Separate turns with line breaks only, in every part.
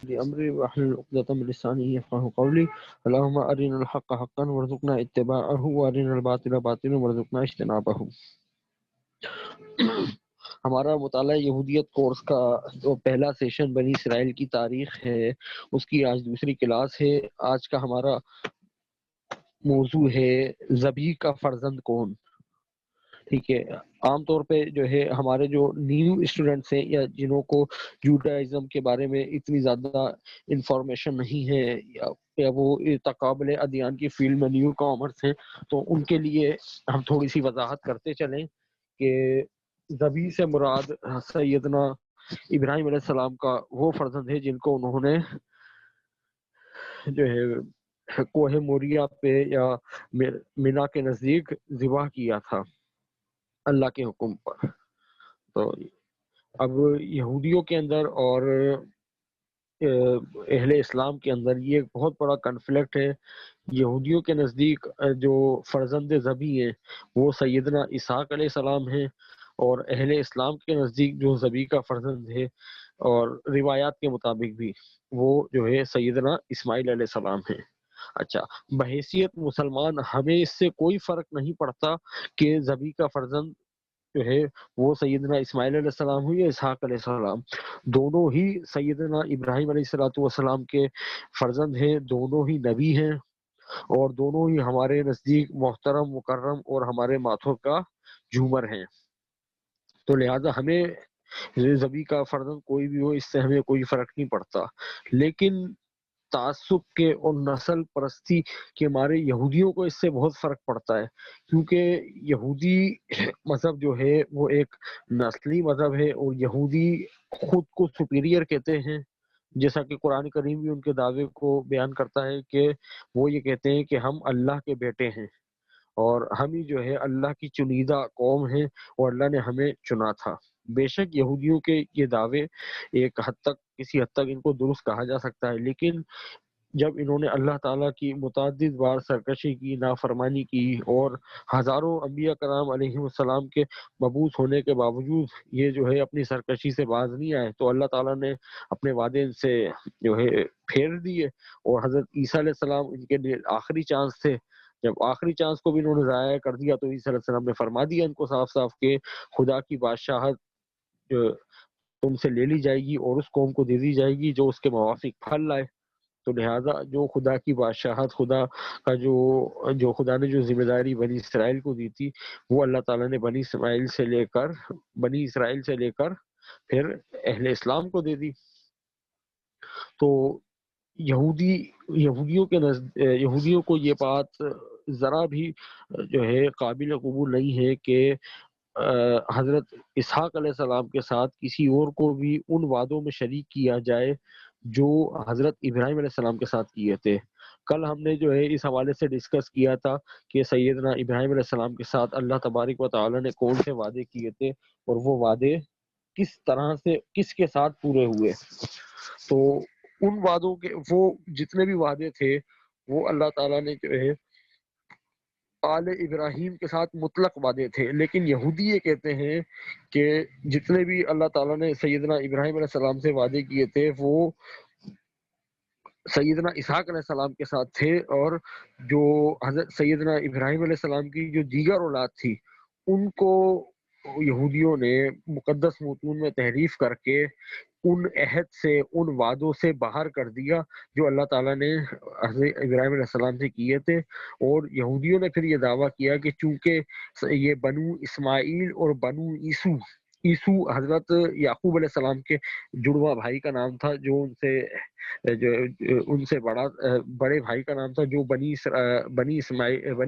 لأمري واحلل عقدة من لساني يفقهوا قولي اللهم أرنا الحق حقا وارزقنا اتباعه وأرنا الباطل باطلا وارزقنا اجتنابه۔ ہمارا مطالعہ یہودیت کورس کا جو پہلا سیشن بنی اسرائیل کی تاریخ ہے، اس کی آج دوسری کلاس ہے۔ آج کا ہمارا موضوع ہے ذبیح کا فرزند کون۔ ٹھیک ہے، عام طور پہ جو ہے ہمارے جو نیو اسٹوڈنٹس ہیں یا جنہوں کو جوڈائزم کے بارے میں اتنی زیادہ انفارمیشن نہیں ہے یا وہ تقابل ادیان کی فیلڈ میں نیو کامرس ہیں، تو ان کے لیے ہم تھوڑی سی وضاحت کرتے چلیں کہ ذبیح سے مراد سیدنا ابراہیم علیہ السلام کا وہ فرزند ہے جن کو انہوں نے جو ہے کوہ موریہ پہ یا مینا کے نزدیک ذبح کیا تھا اللہ کے حکم پر۔ تو اب یہودیوں کے اندر اور اہل اسلام کے اندر یہ ایک بہت بڑا کنفلکٹ ہے۔ یہودیوں کے نزدیک جو فرزند ذبیح ہیں وہ سیدنا اسحاق علیہ السلام ہیں، اور اہل اسلام کے نزدیک جو ذبیح کا فرزند ہے اور روایات کے مطابق بھی وہ جو ہے سیدنا اسماعیل علیہ السلام ہیں۔ اچھا، بحیثیت مسلمان ہمیں اس سے کوئی فرق نہیں پڑتا کہ ذبیح کا فرزند جو ہے وہ سیدنا اسماعیل علیہ السلام ہو یا اسحاق علیہ السلام، دونوں ہی سیدنا ابراہیم علیہ السلام کے فرزند ہیں، دونوں ہی نبی ہیں، اور دونوں ہی ہمارے نزدیک محترم مکرم اور ہمارے ماتھوں کا جھومر ہیں۔ تو لہٰذا ہمیں ذبیح کا فرزند کوئی بھی ہو اس سے ہمیں کوئی فرق نہیں پڑتا، لیکن تعصب کے اور نسل پرستی کے مارے یہودیوں کو اس سے بہت فرق پڑتا ہے، کیونکہ یہودی مذہب جو ہے وہ ایک نسلی مذہب ہے، اور یہودی خود کو سپیریئر کہتے ہیں، جیسا کہ قرآن کریم بھی ان کے دعوے کو بیان کرتا ہے کہ وہ یہ کہتے ہیں کہ ہم اللہ کے بیٹے ہیں اور ہم ہی جو ہے اللہ کی چنیدہ قوم ہیں اور اللہ نے ہمیں چنا تھا۔ بے شک یہودیوں کے یہ دعوے ایک حد تک کسی حد تک ان کو درست کہا جا سکتا ہے، لیکن جب انہوں نے اللہ تعالیٰ کی متعدد بار سرکشی کی، نافرمانی کی، اور ہزاروں انبیاء کرام علیہ السلام کے مبعوث ہونے کے باوجود یہ جو ہے اپنی سرکشی سے باز نہیں آئے، تو اللہ تعالیٰ نے اپنے وعدے ان سے جو ہے پھیر دیے، اور حضرت عیسیٰ علیہ السلام ان کے لیے آخری چانس تھے۔ جب آخری چانس کو بھی انہوں نے ضائع کر دیا تو عیسیٰ علیہ السلام نے فرما دیا ان کو صاف صاف کہ خدا کی بادشاہت جو تم سے لے لی جائے گی اور اس قوم کو دے دی جائے گی جو اس کے موافق پھل لائے۔ تو لہٰذا جو خدا کی بادشاہت، خدا کا جو خدا نے جو ذمہ داری بنی اسرائیل کو دی تھی، وہ اللہ تعالیٰ نے بنی اسرائیل سے لے کر پھر اہل اسلام کو دے دی۔ تو یہودیوں کو یہ بات ذرا بھی جو ہے قابل قبول نہیں ہے کہ حضرت اسحاق علیہ السلام کے ساتھ کسی اور کو بھی ان وعدوں میں شریک کیا جائے جو حضرت ابراہیم علیہ السلام کے ساتھ کیے تھے۔ کل ہم نے جو ہے اس حوالے سے ڈسکس کیا تھا کہ سیدنا ابراہیم علیہ السلام کے ساتھ اللہ تبارک و تعالی نے کون سے وعدے کیے تھے اور وہ وعدے کس طرح سے کس کے ساتھ پورے ہوئے۔ تو ان وعدوں کے وہ جتنے بھی وعدے تھے وہ اللہ تعالیٰ نے جو ہے آل ابراہیم کے ساتھ مطلق وعدے تھے، لیکن یہودی یہ کہتے ہیں کہ جتنے بھی اللہ تعالیٰ نے سیدنا ابراہیم علیہ السلام سے وعدے کیے تھے وہ سیدنا اسحاق علیہ السلام کے ساتھ تھے، اور جو حضرت سیدنا ابراہیم علیہ السلام کی جو دیگر اولاد تھی ان کو یہودیوں نے مقدس متون میں تحریف کر کے ان عہد سے، ان وعدوں سے باہر کر دیا جو اللہ تعالیٰ نے حضرت ابراہیم علیہ السلام سے کیے تھے، اور یہودیوں نے پھر یہ دعویٰ کیا کہ چونکہ یہ بنو اسماعیل اور بنو عیسو حضرت یعقوب علیہ السلام کے جڑواں بھائی کا نام تھا، جو ان سے بڑے بھائی کا نام تھا، جو بنی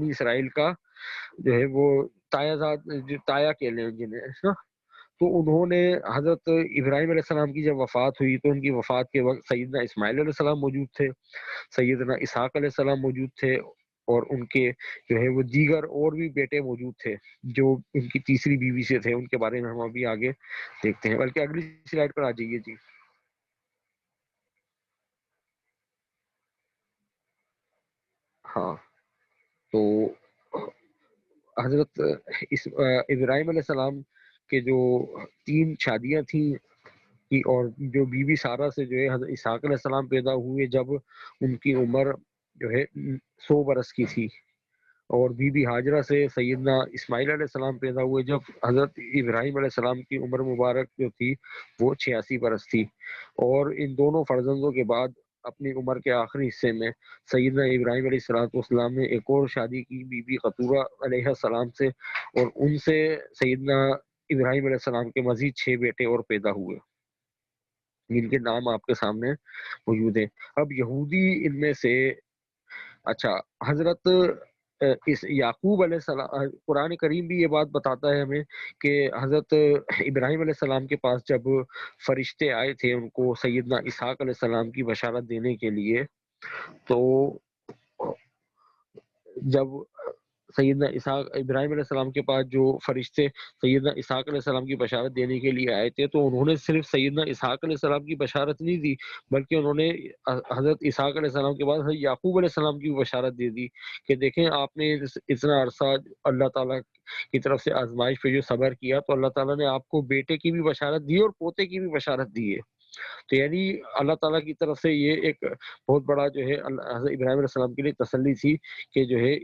اسرائیل کا جو ہے وہ تایا کے لیں جنہیں، تو انہوں نے حضرت ابراہیم علیہ السلام کی جب وفات ہوئی تو ان کی وفات کے وقت سیدنا اسماعیل علیہ السلام موجود تھے، سیدنا اسحاق علیہ السلام موجود تھے، اور ان کے جو ہے وہ دیگر اور بھی بیٹے موجود تھے جو ان کی تیسری بیوی سے تھے، ان کے بارے میں ہم ابھی آگے دیکھتے ہیں۔ بلکہ اگلی سلائیڈ پر آ جائیے جی۔ ہاں، تو حضرت ابراہیم علیہ السلام کے جو 3 شادیاں تھیں کی، اور جو بی بی سارہ سے جو ہے حضرت اسحاق علیہ السلام پیدا ہوئے جب ان کی عمر جو ہے 100 برس کی تھی، اور بی بی ہاجرہ سے سیدنا اسماعیل علیہ السلام پیدا ہوئے جب حضرت ابراہیم علیہ السلام کی عمر مبارک جو تھی وہ 86 برس تھی۔ اور ان دونوں فرزندوں کے بعد اپنی عمر کے آخری حصے میں سیدنا ابراہیم علیہ السلام نے ایک اور شادی کی بی بی قطورہ علیہ السلام سے، اور ان سے سیدنا ابراہیم علیہ السلام کے مزید 6 بیٹے اور پیدا ہوئے، جن کے نام آپ کے سامنے موجود ہیں۔ اب یہودی ان میں سے، اچھا، حضرت اس یعقوب علیہ السلام، قرآن کریم بھی یہ بات بتاتا ہے ہمیں کہ حضرت ابراہیم علیہ السلام کے پاس جب فرشتے آئے تھے ان کو سیدنا اسحاق علیہ السلام کی بشارت دینے کے لیے، تو جب سیدنا اسحاق ابراہیم علیہ السلام کے پاس جو فرشتے سیدنا اسحاق علیہ السلام کی بشارت دینے کے لیے آئے تھے، تو انہوں نے صرف سیدنا اسحاق علیہ السلام کی بشارت نہیں دی، بلکہ انہوں نے حضرت اسحاق علیہ السلام کے بعد حضرت یعقوب علیہ السلام کی بشارت دے دی کہ دیکھیں آپ نے اتنا عرصہ اللہ تعالیٰ کی طرف سے آزمائش پہ جو صبر کیا، تو اللہ تعالیٰ نے آپ کو بیٹے کی بھی بشارت دی اور پوتے کی بھی بشارت دی ہے۔ تو یعنی اللہ تعالیٰ کی طرف سے یہ ایک بہت بڑا جو ہے حضرت ابراہیم علیہ السلام کے لیے تسلی تھی کہ جو ہے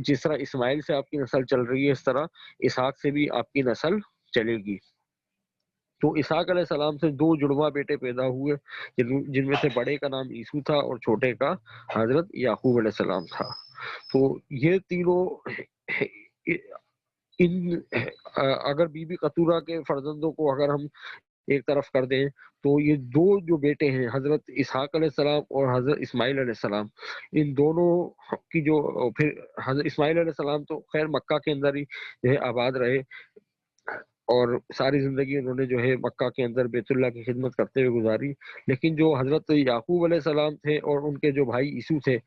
جس طرح اسماعیل سے آپ کی نسل چل رہی ہے، اس طرح اسحاق سے بھی آپ کی نسل چلے گی۔ تو اسحاق علیہ السلام سے 2 جڑواں بیٹے پیدا ہوئے، جن میں سے بڑے کا نام عیسو تھا اور چھوٹے کا حضرت یعقوب علیہ السلام تھا۔ تو یہ تینوں ان اگر بی بی قطورہ کے فرزندوں کو اگر ہم ایک طرف کر دیں، تو یہ 2 جو بیٹے ہیں حضرت اسحاق علیہ السلام اور حضرت اسماعیل علیہ السلام، ان دونوں کی جو پھر حضرت اسماعیل علیہ السلام تو خیر مکہ کے اندر ہی جو ہے آباد رہے، اور ساری زندگی انہوں نے جو ہے مکہ کے اندر بیت اللہ کی خدمت کرتے ہوئے گزاری، لیکن جو حضرت یعقوب علیہ السلام تھے اور ان کے جو بھائی عیسو تھے،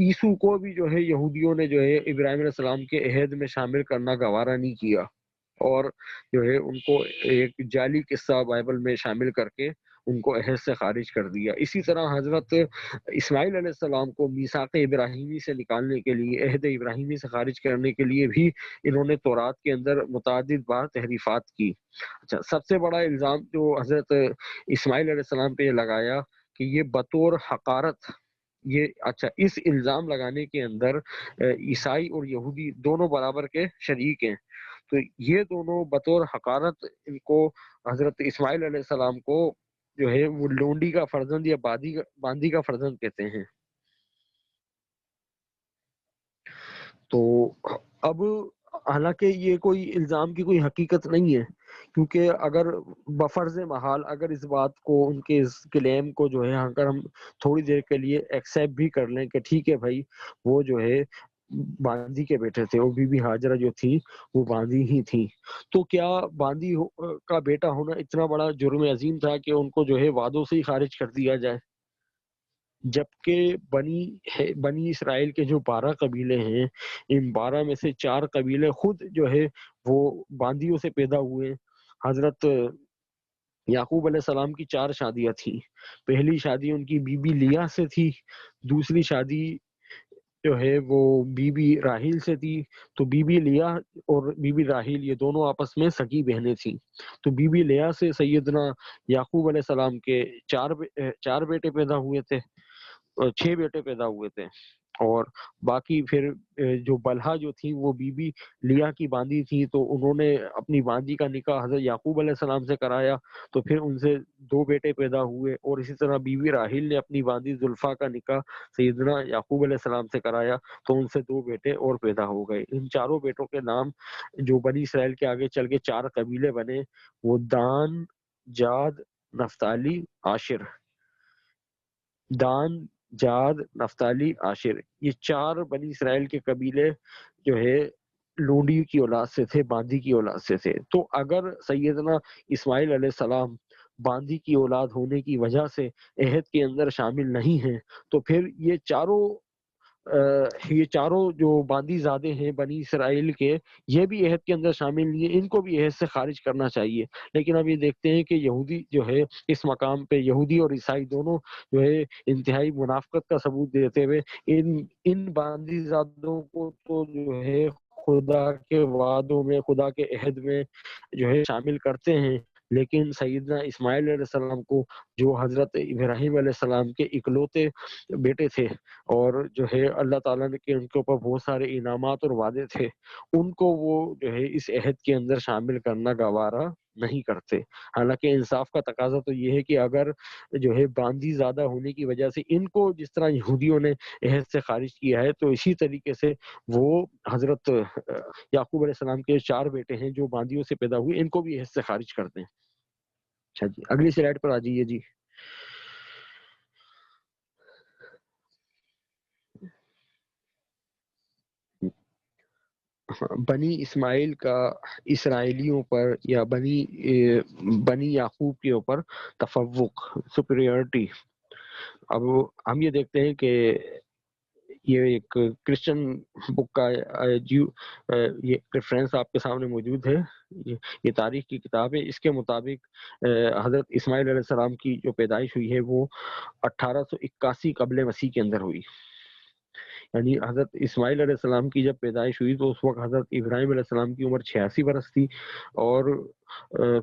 عیسو کو بھی جو ہے یہودیوں نے جو ہے ابراہیم علیہ السلام کے عہد میں شامل کرنا گوارا نہیں کیا، اور جو ہے ان کو ایک جعلی قصہ بائبل میں شامل کر کے ان کو عہد سے خارج کر دیا۔ اسی طرح حضرت اسماعیل علیہ السلام کو میثاق ابراہیمی سے نکالنے کے لیے، عہد ابراہیمی سے خارج کرنے کے لیے بھی انہوں نے تورات کے اندر متعدد بار تحریفات کی۔ اچھا، سب سے بڑا الزام جو حضرت اسماعیل علیہ السلام پہ لگایا کہ یہ بطور حقارت، یہ اچھا اس الزام لگانے کے اندر عیسائی اور یہودی دونوں برابر کے شریک ہیں، تو یہ دونوں بطور حقارت ان کو حضرت اسماعیل علیہ السلام کو جو ہے وہ لونڈی کا فرزند یا باندی کا فرزند کہتے ہیں۔ تو اب حالانکہ یہ کوئی الزام کی کوئی حقیقت نہیں ہے، کیونکہ اگر بفرض محال اگر اس بات کو، ان کے اس کلیم کو جو ہے اگر ہم تھوڑی دیر کے لیے ایکسیپٹ بھی کر لیں کہ ٹھیک ہے بھائی وہ جو ہے باندی کے بیٹے تھے، وہ بی بی ہاجرہ جو تھی وہ باندی ہی تھی، تو کیا باندی کا بیٹا ہونا اتنا بڑا جرم عظیم تھا کہ ان کو جو ہے وعدوں سے ہی خارج کر دیا جائے؟ جبکہ بنی اسرائیل کے جو 12 قبیلے ہیں، ان 12 میں سے 4 قبیلے خود جو ہے وہ باندیوں سے پیدا ہوئے۔ حضرت یعقوب علیہ السلام کی 4 شادیاں تھیں۔ پہلی شادی ان کی بی بی لیا سے تھی، دوسری شادی جو ہے وہ بی بی راہیل سے تھی، تو بی بی لیا اور بی بی راہیل یہ دونوں آپس میں سگی بہنیں تھیں، تو بی بی لیا سے سیدنا یعقوب علیہ السلام کے 4 بیٹے پیدا ہوئے تھے، 6 بیٹے پیدا ہوئے تھے، اور باقی پھر جو بلہا جو تھی وہ بی بی لیا کی باندی تھی، تو انہوں نے اپنی باندی کا نکاح حضرت یعقوب علیہ السلام سے کرایا، تو پھر ان سے 2 بیٹے پیدا ہوئے، اور اسی طرح بی بی راہیل نے اپنی باندی زلفا کا نکاح سیدنا یعقوب علیہ السلام سے کرایا، تو ان سے 2 بیٹے اور پیدا ہو گئے۔ ان چاروں بیٹوں کے نام جو بنی اسرائیل کے آگے چل کے 4 قبیلے بنے، وہ دان، جاد، نفتالی، عاشر، دان، جاد، نفتالی، عاشر، یہ 4 بنی اسرائیل کے قبیلے جو ہے لونڈی کی اولاد سے تھے، باندی کی اولاد سے تھے۔ تو اگر سیدنا اسماعیل علیہ السلام باندی کی اولاد ہونے کی وجہ سے عہد کے اندر شامل نہیں ہیں، تو پھر یہ چاروں جو باندی زادے ہیں بنی اسرائیل کے، یہ بھی عہد کے اندر شامل نہیں ہیں، ان کو بھی عہد سے خارج کرنا چاہیے۔ لیکن اب یہ دیکھتے ہیں کہ یہودی جو ہے اس مقام پہ، یہودی اور عیسائی دونوں جو ہے انتہائی منافقت کا ثبوت دیتے ہوئے ان باندی زادوں کو تو جو ہے خدا کے وعدوں میں، خدا کے عہد میں جو ہے شامل کرتے ہیں، لیکن سیدنا اسماعیل علیہ السلام کو، جو حضرت ابراہیم علیہ السلام کے اکلوتے بیٹے تھے، اور جو ہے اللہ تعالیٰ نے کہ ان کے اوپر بہت سارے انعامات اور وعدے تھے، ان کو وہ جو ہے اس عہد کے اندر شامل کرنا گوارا نہیں کرتے۔ حالانکہ انصاف کا تقاضا تو یہ ہے کہ اگر جو ہے باندی زیادہ ہونے کی وجہ سے ان کو جس طرح یہودیوں نے عہد سے خارج کیا ہے، تو اسی طریقے سے وہ حضرت یعقوب علیہ السلام کے 4 بیٹے ہیں جو باندیوں سے پیدا ہوئے، ان کو بھی عہد سے خارج کر دیں۔ اچھا جی، اگلی سلائڈ پر آ جائیے جی۔ بنی اسماعیل کا اسرائیلیوں پر یا بنی یعقوب کے اوپر تفوق، سپیریورٹی۔ اب ہم یہ دیکھتے ہیں کہ یہ ایک کرسچن بک کا یہ ریفرنس آپ کے سامنے موجود ہے، یہ تاریخ کی کتاب ہے۔ اس کے مطابق حضرت اسماعیل علیہ السلام کی جو پیدائش ہوئی ہے وہ 1881 قبل مسیح کے اندر ہوئی۔ یعنی حضرت اسماعیل علیہ السلام کی جب پیدائش ہوئی تو اس وقت حضرت ابراہیم علیہ السلام کی عمر 86 برس تھی، اور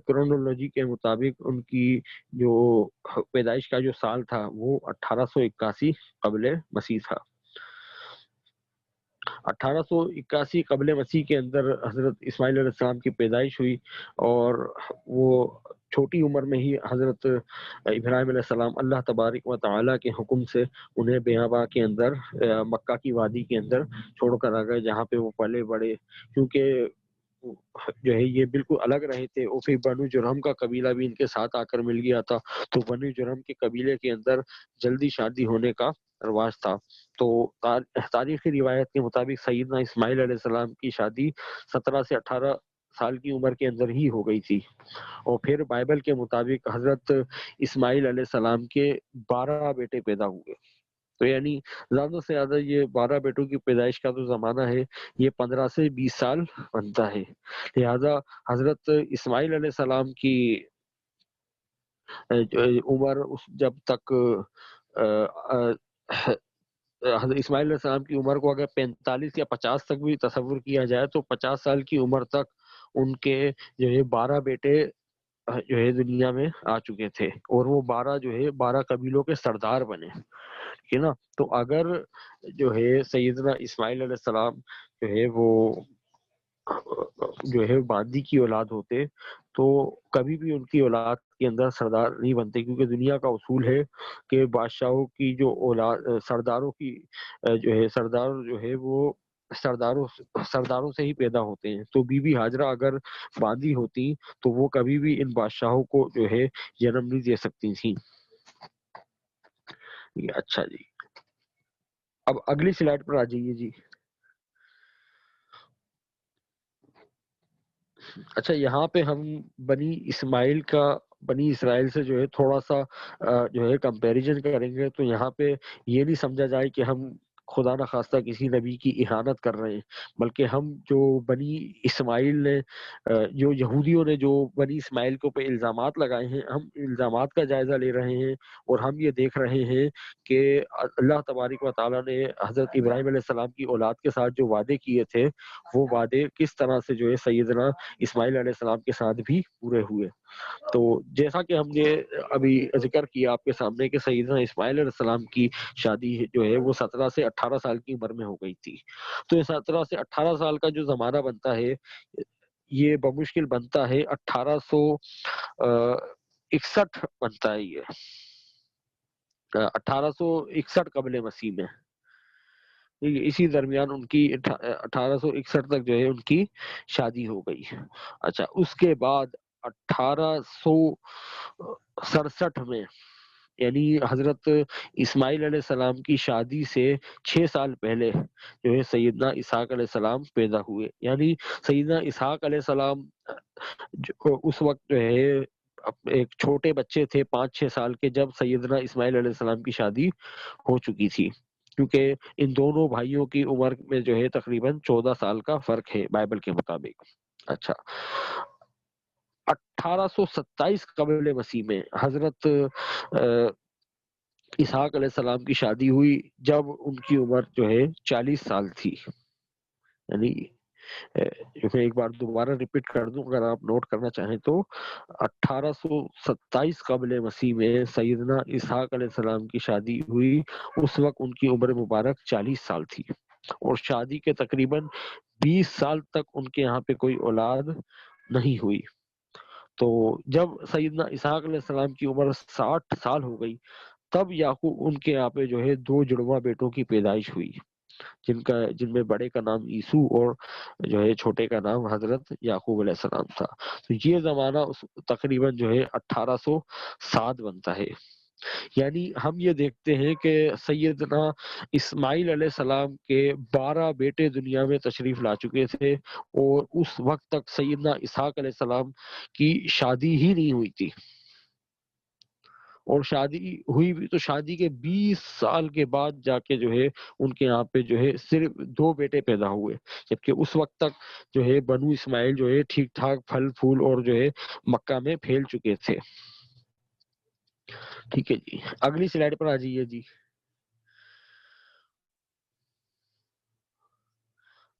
کرونولوجی کے مطابق ان کی جو پیدائش کا جو سال تھا وہ 1881 قبل مسیح تھا۔ 1881 قبل مسیح کے اندر حضرت اسماعیل علیہ السلام کی پیدائش ہوئی، اور وہ چھوٹی عمر میں ہی حضرت ابراہیم علیہ السلام اللہ تبارک و تعالیٰ کے حکم سے انہیں بیاباں کے اندر مکہ کی وادی کے اندر چھوڑ کر آ گئے، جہاں پہ وہ پلے بڑے، کیونکہ جو ہے یہ بالکل الگ رہے تھے، اور پھر بنو جرہم کا قبیلہ بھی ان کے ساتھ آ کر مل گیا تھا، تو بنو جرہم کے قبیلے کے اندر جلدی شادی ہونے کا رواج تھا۔ تو تاریخی روایت کے مطابق سیدنا اسماعیل علیہ السلام کی شادی 17 سے 18 سال کی عمر کے اندر ہی ہو گئی تھی، اور پھر بائبل کے مطابق حضرت اسماعیل علیہ السلام کے 12 بیٹے پیدا ہوئے۔ تو یعنی زیادہ سے زیادہ یہ 12 بیٹوں کی پیدائش کا جو زمانہ ہے یہ 15 سے 20 سال بنتا ہے۔ لہذا حضرت اسماعیل علیہ السلام کی عمر جب تک حضرت اسماعیل علیہ السلام کی عمر کو اگر 45 یا 50 تک بھی تصور کیا جائے تو 50 سال کی عمر تک ان کے جو ہے 12 بیٹے جو ہے دنیا میں آ چکے تھے، اور وہ 12 جو ہے 12 قبیلوں کے سردار بنے، ٹھیک ہے نا۔ تو اگر جو ہے سیدنا اسماعیل علیہ السلام جو ہے وہ جو ہے باندی کی اولاد ہوتے تو کبھی بھی ان کی اولاد کے اندر سردار نہیں بنتے، کیونکہ دنیا کا اصول ہے کہ بادشاہوں کی جو اولاد سرداروں کی جو ہے سردار جو ہے وہ سرداروں سے ہی پیدا ہوتے ہیں۔ تو بی بی ہاجرہ اگر باندی ہوتی تو وہ کبھی بھی ان بادشاہوں کو جو ہے جنم نہیں دے سکتی تھیں۔ اچھا جی، اب اگلی سلائڈ پر آ جائیے جی۔ اچھا، یہاں پہ ہم بنی اسماعیل کا بنی اسرائیل سے جو ہے تھوڑا سا جو ہے کمپیریزن کریں گے، تو یہاں پہ یہ نہیں سمجھا جائے کہ ہم خدا نخواستہ کسی نبی کی اہانت کر رہے ہیں، بلکہ ہم جو بنی اسماعیل نے جو یہودیوں نے جو بنی اسماعیل کے اوپر الزامات لگائے ہیں، ہم الزامات کا جائزہ لے رہے ہیں، اور ہم یہ دیکھ رہے ہیں کہ اللہ تبارک و تعالیٰ نے حضرت ابراہیم علیہ السلام کی اولاد کے ساتھ جو وعدے کیے تھے وہ وعدے کس طرح سے جو ہے سیدنا اسماعیل علیہ السلام کے ساتھ بھی پورے ہوئے۔ تو جیسا کہ ہم نے ابھی ذکر کیا آپ کے سامنے کہ سیدنا اسماعیل علیہ السلام کی شادی جو ہے وہ 17 سے 18 سال کی عمر میں ہو گئی تھی۔ تو یہ 17 سے 18 سال کا جو زمانہ بنتا ہے یہ بمشکل بنتا ہے 1861 بنتا ہے، یہ 1861 قبل مسیح میں، اسی درمیان ان کی 1861 تک جو ہے ان کی شادی ہو گئی۔ اچھا، اس کے بعد 1867 میں یعنی حضرت اسماعیل علیہ السلام کی شادی سے 6 سال پہلے جو ہے سیدنا اسحاق علیہ السلام پیدا ہوئے۔ یعنی سیدنا اسحاق علیہ السلام اس وقت جو ہے ایک چھوٹے بچے تھے 5-6 سال کے، جب سیدنا اسماعیل علیہ السلام کی شادی ہو چکی تھی، کیونکہ ان دونوں بھائیوں کی عمر میں جو ہے تقریباً 14 سال کا فرق ہے بائبل کے مطابق۔ اچھا، 1827 قبل مسیح میں حضرت اسحاق علیہ السلام کی شادی ہوئی، جب ان کی عمر جو ہے 40 سال تھی، یعنی میں ایک بار دوبارہ ریپیٹ کر دوں اگر آپ نوٹ کرنا چاہیں تو، 1827 قبل مسیح میں سیدنا اسحاق علیہ السلام کی شادی ہوئی. اس وقت ان کی عمر مبارک 40 سال تھی، اور شادی کے تقریباً 20 سال تک ان کے یہاں پہ کوئی اولاد نہیں ہوئی. تو جب سیدنا اسحاق علیہ السلام کی عمر 60 سال ہو گئی، تب یعقوب ان کے یہاں پہ جو ہے 2 جڑواں بیٹوں کی پیدائش ہوئی، جن میں بڑے کا نام عیسو اور جو ہے چھوٹے کا نام حضرت یعقوب علیہ السلام تھا. تو یہ زمانہ تقریباً جو ہے 1807 بنتا ہے. یعنی ہم یہ دیکھتے ہیں کہ سیدنا اسماعیل علیہ السلام کے 12 بیٹے دنیا میں تشریف لا چکے تھے، اور اس وقت تک سیدنا اسحاق علیہ السلام کی شادی ہی نہیں ہوئی تھی. اور شادی ہوئی بھی تو شادی کے 20 سال کے بعد جا کے جو ہے ان کے یہاں پہ جو ہے صرف 2 بیٹے پیدا ہوئے، جبکہ اس وقت تک جو ہے بنو اسماعیل جو ہے ٹھیک ٹھاک پھل پھول اور جو ہے مکہ میں پھیل چکے تھے. ٹھیک ہے جی، اگلی سلائیڈ پر آ جائیے جی.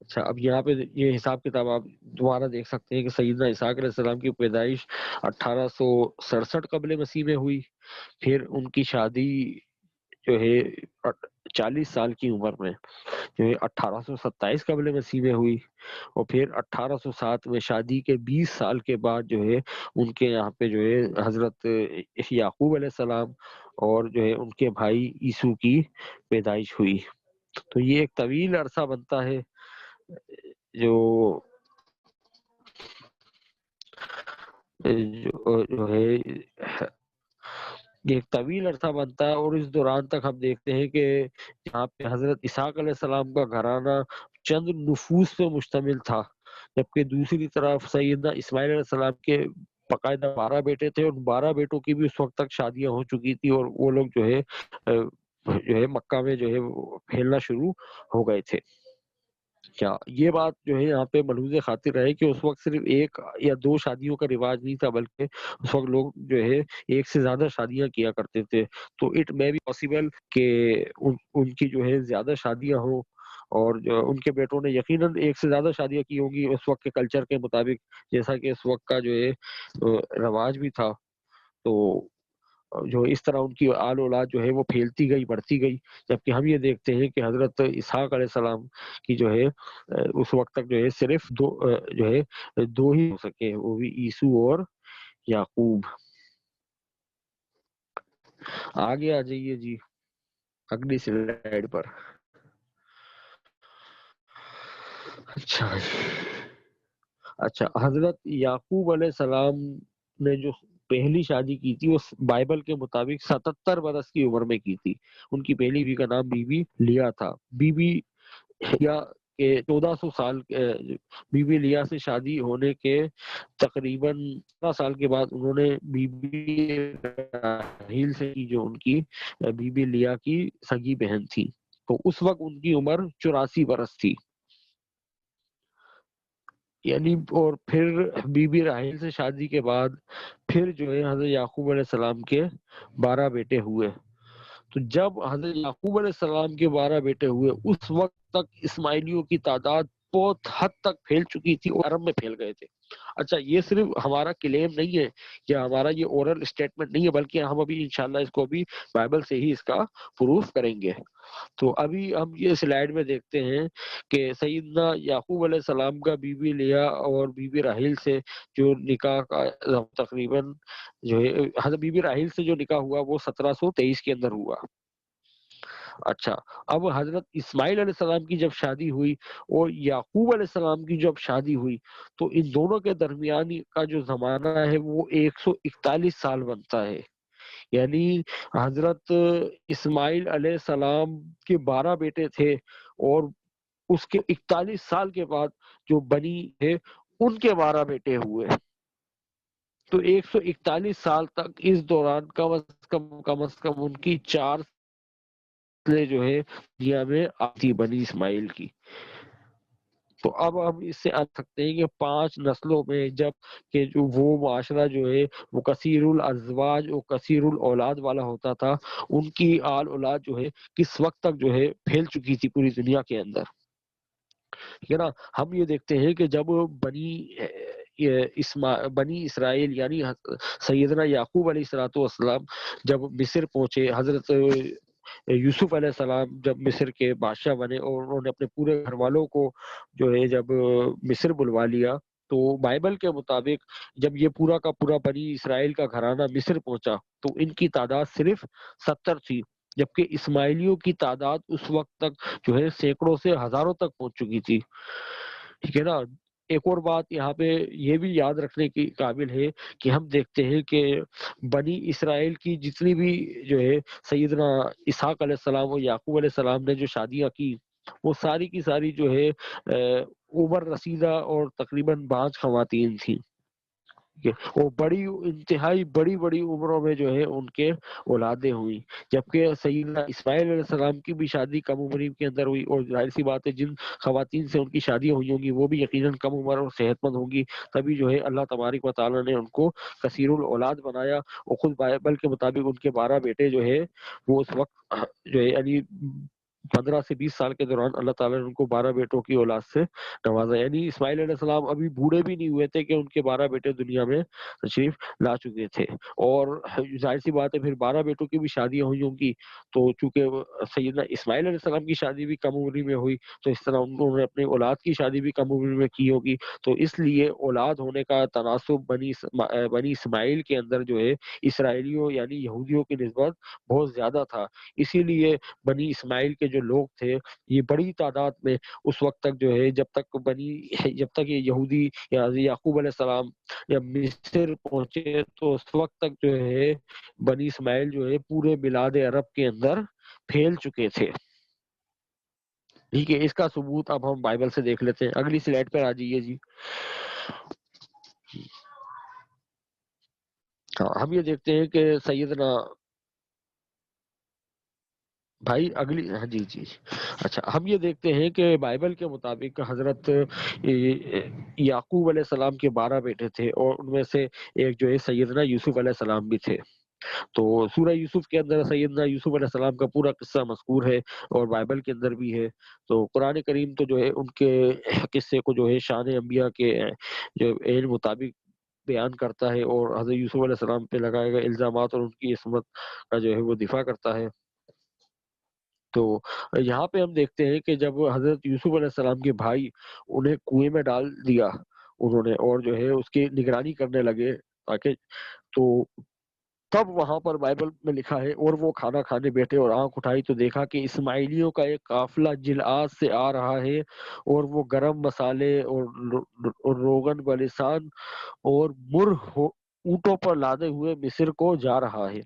اچھا، اب یہاں پہ یہ حساب کتاب آپ دوبارہ دیکھ سکتے ہیں کہ سیدنا اسحاق علیہ السلام کی پیدائش 1867 قبل مسیح میں ہوئی. پھر ان کی شادی جو ہے 40 سال کی عمر میں جو ہے 1827 قبل مسیح میں ہوئی، اور پھر 1807 میں شادی کے 20 سال کے بعد جو ہے ان کے یہاں پہ جو ہے حضرت یعقوب علیہ السلام اور جو ہے ان کے بھائی عیسو کی پیدائش ہوئی. تو یہ ایک طویل عرصہ بنتا ہے جو جو ہے یہ ایک طویل عرصہ بنتا ہے. اور اس دوران تک ہم دیکھتے ہیں کہ جہاں پہ حضرت اسحاق علیہ السلام کا گھرانہ چند نفوس پہ مشتمل تھا، جبکہ دوسری طرف سیدنا اسماعیل علیہ السلام کے باقاعدہ 12 بیٹے تھے، اور 12 بیٹوں کی بھی اس وقت تک شادیاں ہو چکی تھی، اور وہ لوگ جو ہے مکہ میں جو ہے پھیلنا شروع ہو گئے تھے. کیا یہ بات جو ہے یہاں پہ ملحوظ خاطر رہے کہ اس وقت صرف 1 یا 2 شادیوں کا رواج نہیں تھا، بلکہ اس وقت لوگ جو ہے 1 سے زیادہ شادیاں کیا کرتے تھے. تو اٹ میں بھی پاسبل کہ ان کی جو ہے زیادہ شادیاں ہوں، اور جو ان کے بیٹوں نے یقیناً 1 سے زیادہ شادیاں کی ہوں گی اس وقت کے کلچر کے مطابق، جیسا کہ اس وقت کا جو ہے رواج بھی تھا. تو جو اس طرح ان کی آل اولاد جو ہے وہ پھیلتی گئی، بڑھتی گئی، جبکہ ہم یہ دیکھتے ہیں کہ حضرت اسحاق علیہ السلام کی جو ہے اس وقت تک جو ہے صرف 2 جو ہے 2 ہی ہو سکے، وہ بھی عیسو اور یعقوب. آگے آ جائیے جی اگلی سلائیڈ پر. اچھا، حضرت یعقوب علیہ السلام نے جو پہلی شادی کی تھی وہ بائبل کے مطابق 77 برس کی عمر میں کی تھی. ان کی پہلی بیوی کا نام بی بی لیا تھا. بی بی لیا کے 1400 سال بی بی لیا سے شادی ہونے کے تقریباً 15 سال کے بعد انہوں نے بی بی راحیل سے کی، جو ان کی بی بی لیا کی سگی بہن تھی. تو اس وقت ان کی عمر 84 برس تھی. یعنی اور پھر بی بی راحیل سے شادی کے بعد پھر جو ہے حضرت یعقوب علیہ السلام کے 12 بیٹے ہوئے. تو جب حضرت یعقوب علیہ السلام کے 12 بیٹے ہوئے، اس وقت تک اسماعیلیوں کی تعداد بہت حد تک پھیل چکی تھی اور عرب میں پھیل گئے تھے. اچھا، یہ صرف ہمارا کلیم نہیں ہے یا ہمارا یہ اورل اسٹیٹمنٹ نہیں ہے، بلکہ ہم ابھی انشاءاللہ اس کو بھی بائبل سے ہی اس کا پروف کریں گے. تو ابھی ہم یہ سلائیڈ میں دیکھتے ہیں کہ سیدنا یعقوب علیہ السلام کا بی بی لیا اور بی بی راحیل سے جو نکاح کا تقریباً جو ہے حضرت بی بی راحیل سے جو نکاح ہوا وہ 1723 کے اندر ہوا. اچھا، اب حضرت اسماعیل علیہ السلام کی جب شادی ہوئی اور یعقوب علیہ السلام کی جب شادی ہوئی، تو ان دونوں کے درمیان کا جو زمانہ ہے وہ 141 سال بنتا ہے. یعنی حضرت اسماعیل علیہ السلام کے 12 بیٹے تھے، اور اس کے 41 سال کے بعد جو بنی ہے ان کے 12 بیٹے ہوئے. تو 141 سال تک اس دوران کم از کم ان کی 4 نسلیں جو ہے دنیا میں آتی بنی اسماعیل کی. تو اب ہم اس سے آ سکتے ہیں کہ 5 نسلوں میں جب کہ جو وہ معاشرہ جو ہے وہ کثیر الازواج اور کثیر الاولاد والا ہوتا تھا، ان کی آل اولاد جو ہے کس وقت تک جو ہے پھیل چکی تھی پوری دنیا کے اندر. ٹھیک ہے نا. ہم یہ دیکھتے ہیں کہ جب بنی اسرائیل یعنی سیدنا یعقوب علیہ الصلوۃ والسلام جب مصر پہنچے، حضرت یوسف علیہ السلام جب مصر کے بادشاہ بنے اور انہوں نے اپنے پورے گھر والوں کو جو ہے جب مصر بلوا لیا، تو بائبل کے مطابق جب یہ پورا کا پورا بنی اسرائیل کا گھرانہ مصر پہنچا تو ان کی تعداد صرف 70 تھی، جبکہ اسماعیلیوں کی تعداد اس وقت تک جو ہے سینکڑوں سے ہزاروں تک پہنچ چکی تھی. ٹھیک ہے نا. ایک اور بات یہاں پہ یہ بھی یاد رکھنے کی قابل ہے کہ ہم دیکھتے ہیں کہ بنی اسرائیل کی جتنی بھی جو ہے سیدنا اسحاق علیہ السلام اور یعقوب علیہ السلام نے جو شادیاں کی، وہ ساری کی ساری جو ہے عمر رسیدہ اور تقریباً 5 خواتین تھیں. وہ بڑی انتہائی بڑی بڑی عمروں میں جو ہے ان کے اولادیں ہوئی، جبکہ سیدنا اسماعیل علیہ السلام کی بھی شادی کم عمری کے اندر ہوئی، اور ظاہر سی بات ہے جن خواتین سے ان کی شادیاں ہوئی ہوں گی وہ بھی یقیناً کم عمر اور صحت مند ہوں گی، تبھی جو ہے اللہ تبارک و تعالیٰ نے ان کو کثیر الاولاد بنایا. اور خود بائبل کے مطابق ان کے 12 بیٹے جو ہے وہ اس وقت جو ہے یعنی 15 سے 20 سال کے دوران اللہ تعالیٰ نے ان کو 12 بیٹوں کی اولاد سے نوازا. یعنی اسماعیل علیہ السلام ابھی بوڑھے بھی نہیں ہوئے تھے کہ ان کے 12 بیٹے دنیا میں تشریف لا چکے تھے. اور ظاہر سی بات ہے پھر 12 بیٹوں کی بھی شادیاں ہوئی ہوں گی، تو چونکہ سیدنا اسماعیل علیہ السلام کی شادی بھی کم عمری میں ہوئی، تو اس طرح انہوں نے اپنے اولاد کی شادی بھی کم عمری میں کی ہوگی. تو اس لیے اولاد ہونے کا تناسب بنی اسماعیل کے اندر جو ہے اسرائیلیوں یعنی یہودیوں کی نسبت بہت زیادہ تھا. اسی لیے بنی اسماعیل کے جو لوگ تھے یہ بڑی تعداد میں اس وقت تک جو ہے جب تک یہ یہودی یا یعقوب علیہ السلام جب مصر پہنچے تو اس وقت تک جو ہے بنی اسماعیل جو ہے پورے بلاد عرب کے اندر پھیل چکے تھے. ٹھیک ہے. اس کا ثبوت اب ہم بائبل سے دیکھ لیتے ہیں. اگلی سلائیڈ پر آ جائیے جی. ہاں ہم یہ دیکھتے ہیں کہ سیدنا بھائی اگلی ہاں جی جی اچھا ہم یہ دیکھتے ہیں کہ بائبل کے مطابق حضرت یعقوب علیہ السلام کے 12 بیٹے تھے، اور ان میں سے ایک جو ہے سیدنا یوسف علیہ السلام بھی تھے. تو سورہ یوسف کے اندر سیدنا یوسف علیہ السلام کا پورا قصہ مذکور ہے اور بائبل کے اندر بھی ہے. تو قرآن کریم تو جو ہے ان کے قصے کو جو ہے شان انبیاء کے جو مطابق بیان کرتا ہے، اور حضرت یوسف علیہ السلام پہ لگائے گئے الزامات اور ان کی عصمت کا جو ہے وہ دفاع کرتا ہے. تو یہاں پہ ہم دیکھتے ہیں کہ جب حضرت یوسف علیہ السلام کے بھائی انہیں کنویں میں ڈال دیا انہوں نے، اور جو ہے اس کی نگرانی کرنے لگے تاکہ، تو تب وہاں پر بائبل میں لکھا ہے اور وہ کھانا کھانے بیٹھے اور آنکھ اٹھائی تو دیکھا کہ اسماعیلیوں کا ایک قافلہ جلعاد سے آ رہا ہے، اور وہ گرم مسالے اور روغن بلسان اور اونٹوں پر لادے ہوئے مصر کو جا رہا ہے.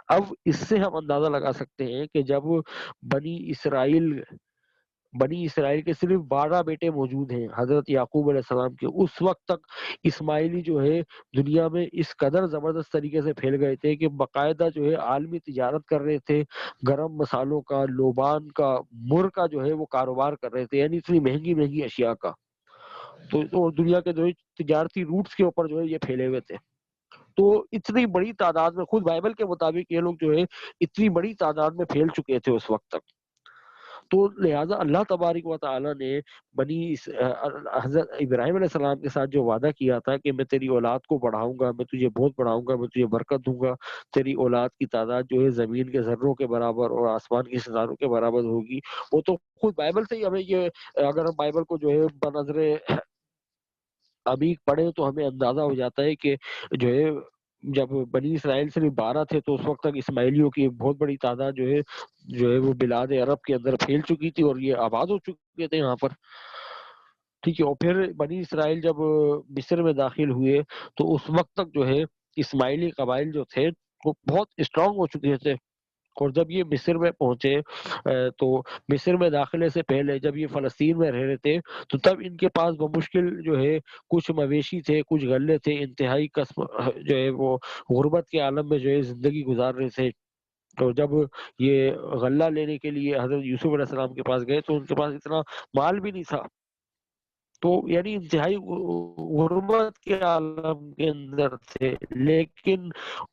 اب اس سے ہم اندازہ لگا سکتے ہیں کہ جب بنی اسرائیل بنی اسرائیل کے صرف 12 بیٹے موجود ہیں حضرت یعقوب علیہ السلام کے، اس وقت تک اسماعیلی جو ہے دنیا میں اس قدر زبردست طریقے سے پھیل گئے تھے کہ باقاعدہ جو ہے عالمی تجارت کر رہے تھے، گرم مسالوں کا، لوبان کا، مر کا جو ہے وہ کاروبار کر رہے تھے، یعنی اتنی مہنگی مہنگی اشیاء کا. تو دنیا کے جو ہے تجارتی روٹس کے اوپر جو ہے یہ پھیلے ہوئے تھے. تو اتنی بڑی تعداد میں خود بائبل کے مطابق یہ لوگ جو ہے اتنی بڑی تعداد میں پھیل چکے تھے اس وقت تک. تو لہٰذا اللہ تبارک و تعالیٰ نے حضرت ابراہیم علیہ السلام کے ساتھ جو وعدہ کیا تھا کہ میں تیری اولاد کو بڑھاؤں گا، میں تجھے بہت بڑھاؤں گا، میں تجھے برکت دوں گا، تیری اولاد کی تعداد جو ہے زمین کے ذروں کے برابر اور آسمان کے ستاروں کے برابر ہوگی. وہ تو خود بائبل سے ہی ہمیں یہ، اگر ہم بائبل کو جو ہے بنظر عمیق پڑھے تو ہمیں اندازہ ہو جاتا ہے کہ جو ہے جب بنی اسرائیل صرف 12 تھے تو اس وقت تک اسماعیلیوں کی ایک بہت بڑی تعداد جو ہے وہ بلاد عرب کے اندر پھیل چکی تھی، اور یہ آباد ہو چکے تھے یہاں پر. ٹھیک ہے. اور پھر بنی اسرائیل جب مصر میں داخل ہوئے تو اس وقت تک جو ہے اسماعیلی قبائل جو تھے وہ بہت اسٹرانگ ہو چکے تھے. اور جب یہ مصر میں پہنچے تو مصر میں داخلے سے پہلے جب یہ فلسطین میں رہ رہے تھے تو تب ان کے پاس بمشکل جو ہے کچھ مویشی تھے، کچھ غلے تھے، انتہائی قسم جو ہے وہ غربت کے عالم میں جو ہے زندگی گزار رہے تھے. تو جب یہ غلہ لینے کے لیے حضرت یوسف علیہ السلام کے پاس گئے تو ان کے پاس اتنا مال بھی نہیں تھا. تو یعنی انتہائی غربت کے عالم کے اندر تھے، لیکن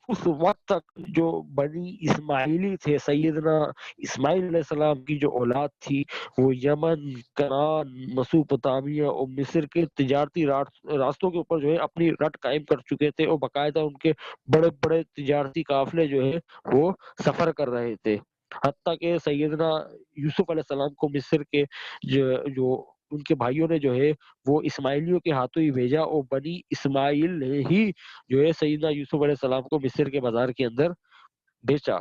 اس وقت تک جو بنی اسماعیلی تھے، سیدنا اسماعیل علیہ السلام کی جو اولاد تھی، وہ یمن، کنعان، مسوپتامیہ اور مصر کے تجارتی راستوں کے اوپر جو ہے اپنی رٹ قائم کر چکے تھے، اور باقاعدہ ان کے بڑے بڑے تجارتی قافلے جو ہے وہ سفر کر رہے تھے، حتیٰ کہ سیدنا یوسف علیہ السلام کو مصر کے جو ان کے بھائیوں نے جو ہے وہ اسماعیلیوں کے ہاتھوں ہی بھیجا، اور بنی اسماعیل نے ہی جو ہے سیدنا یوسف علیہ السلام کو مصر کے بازار کے اندر بیچا۔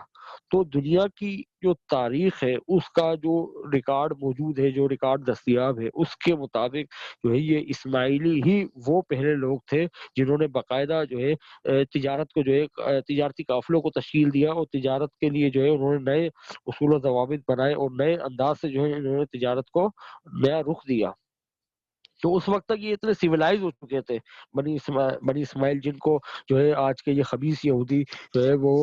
تو دنیا کی جو تاریخ ہے اس کا جو ریکارڈ موجود ہے، جو ریکارڈ دستیاب ہے، اس کے مطابق جو ہے یہ اسماعیلی ہی وہ پہلے لوگ تھے جنہوں نے باقاعدہ جو ہے تجارت کو جو ہے تجارتی قافلوں کو تشکیل دیا، اور تجارت کے لیے جو ہے انہوں نے نئے اصول و ضوابط بنائے، اور نئے انداز سے جو ہے انہوں نے تجارت کو نیا رخ دیا۔ تو اس وقت تک یہ اتنے سیولائز ہو چکے تھے بنی اسماعیل، جن کو جو ہے آج کے یہ خبیث یہودی جو ہے وہ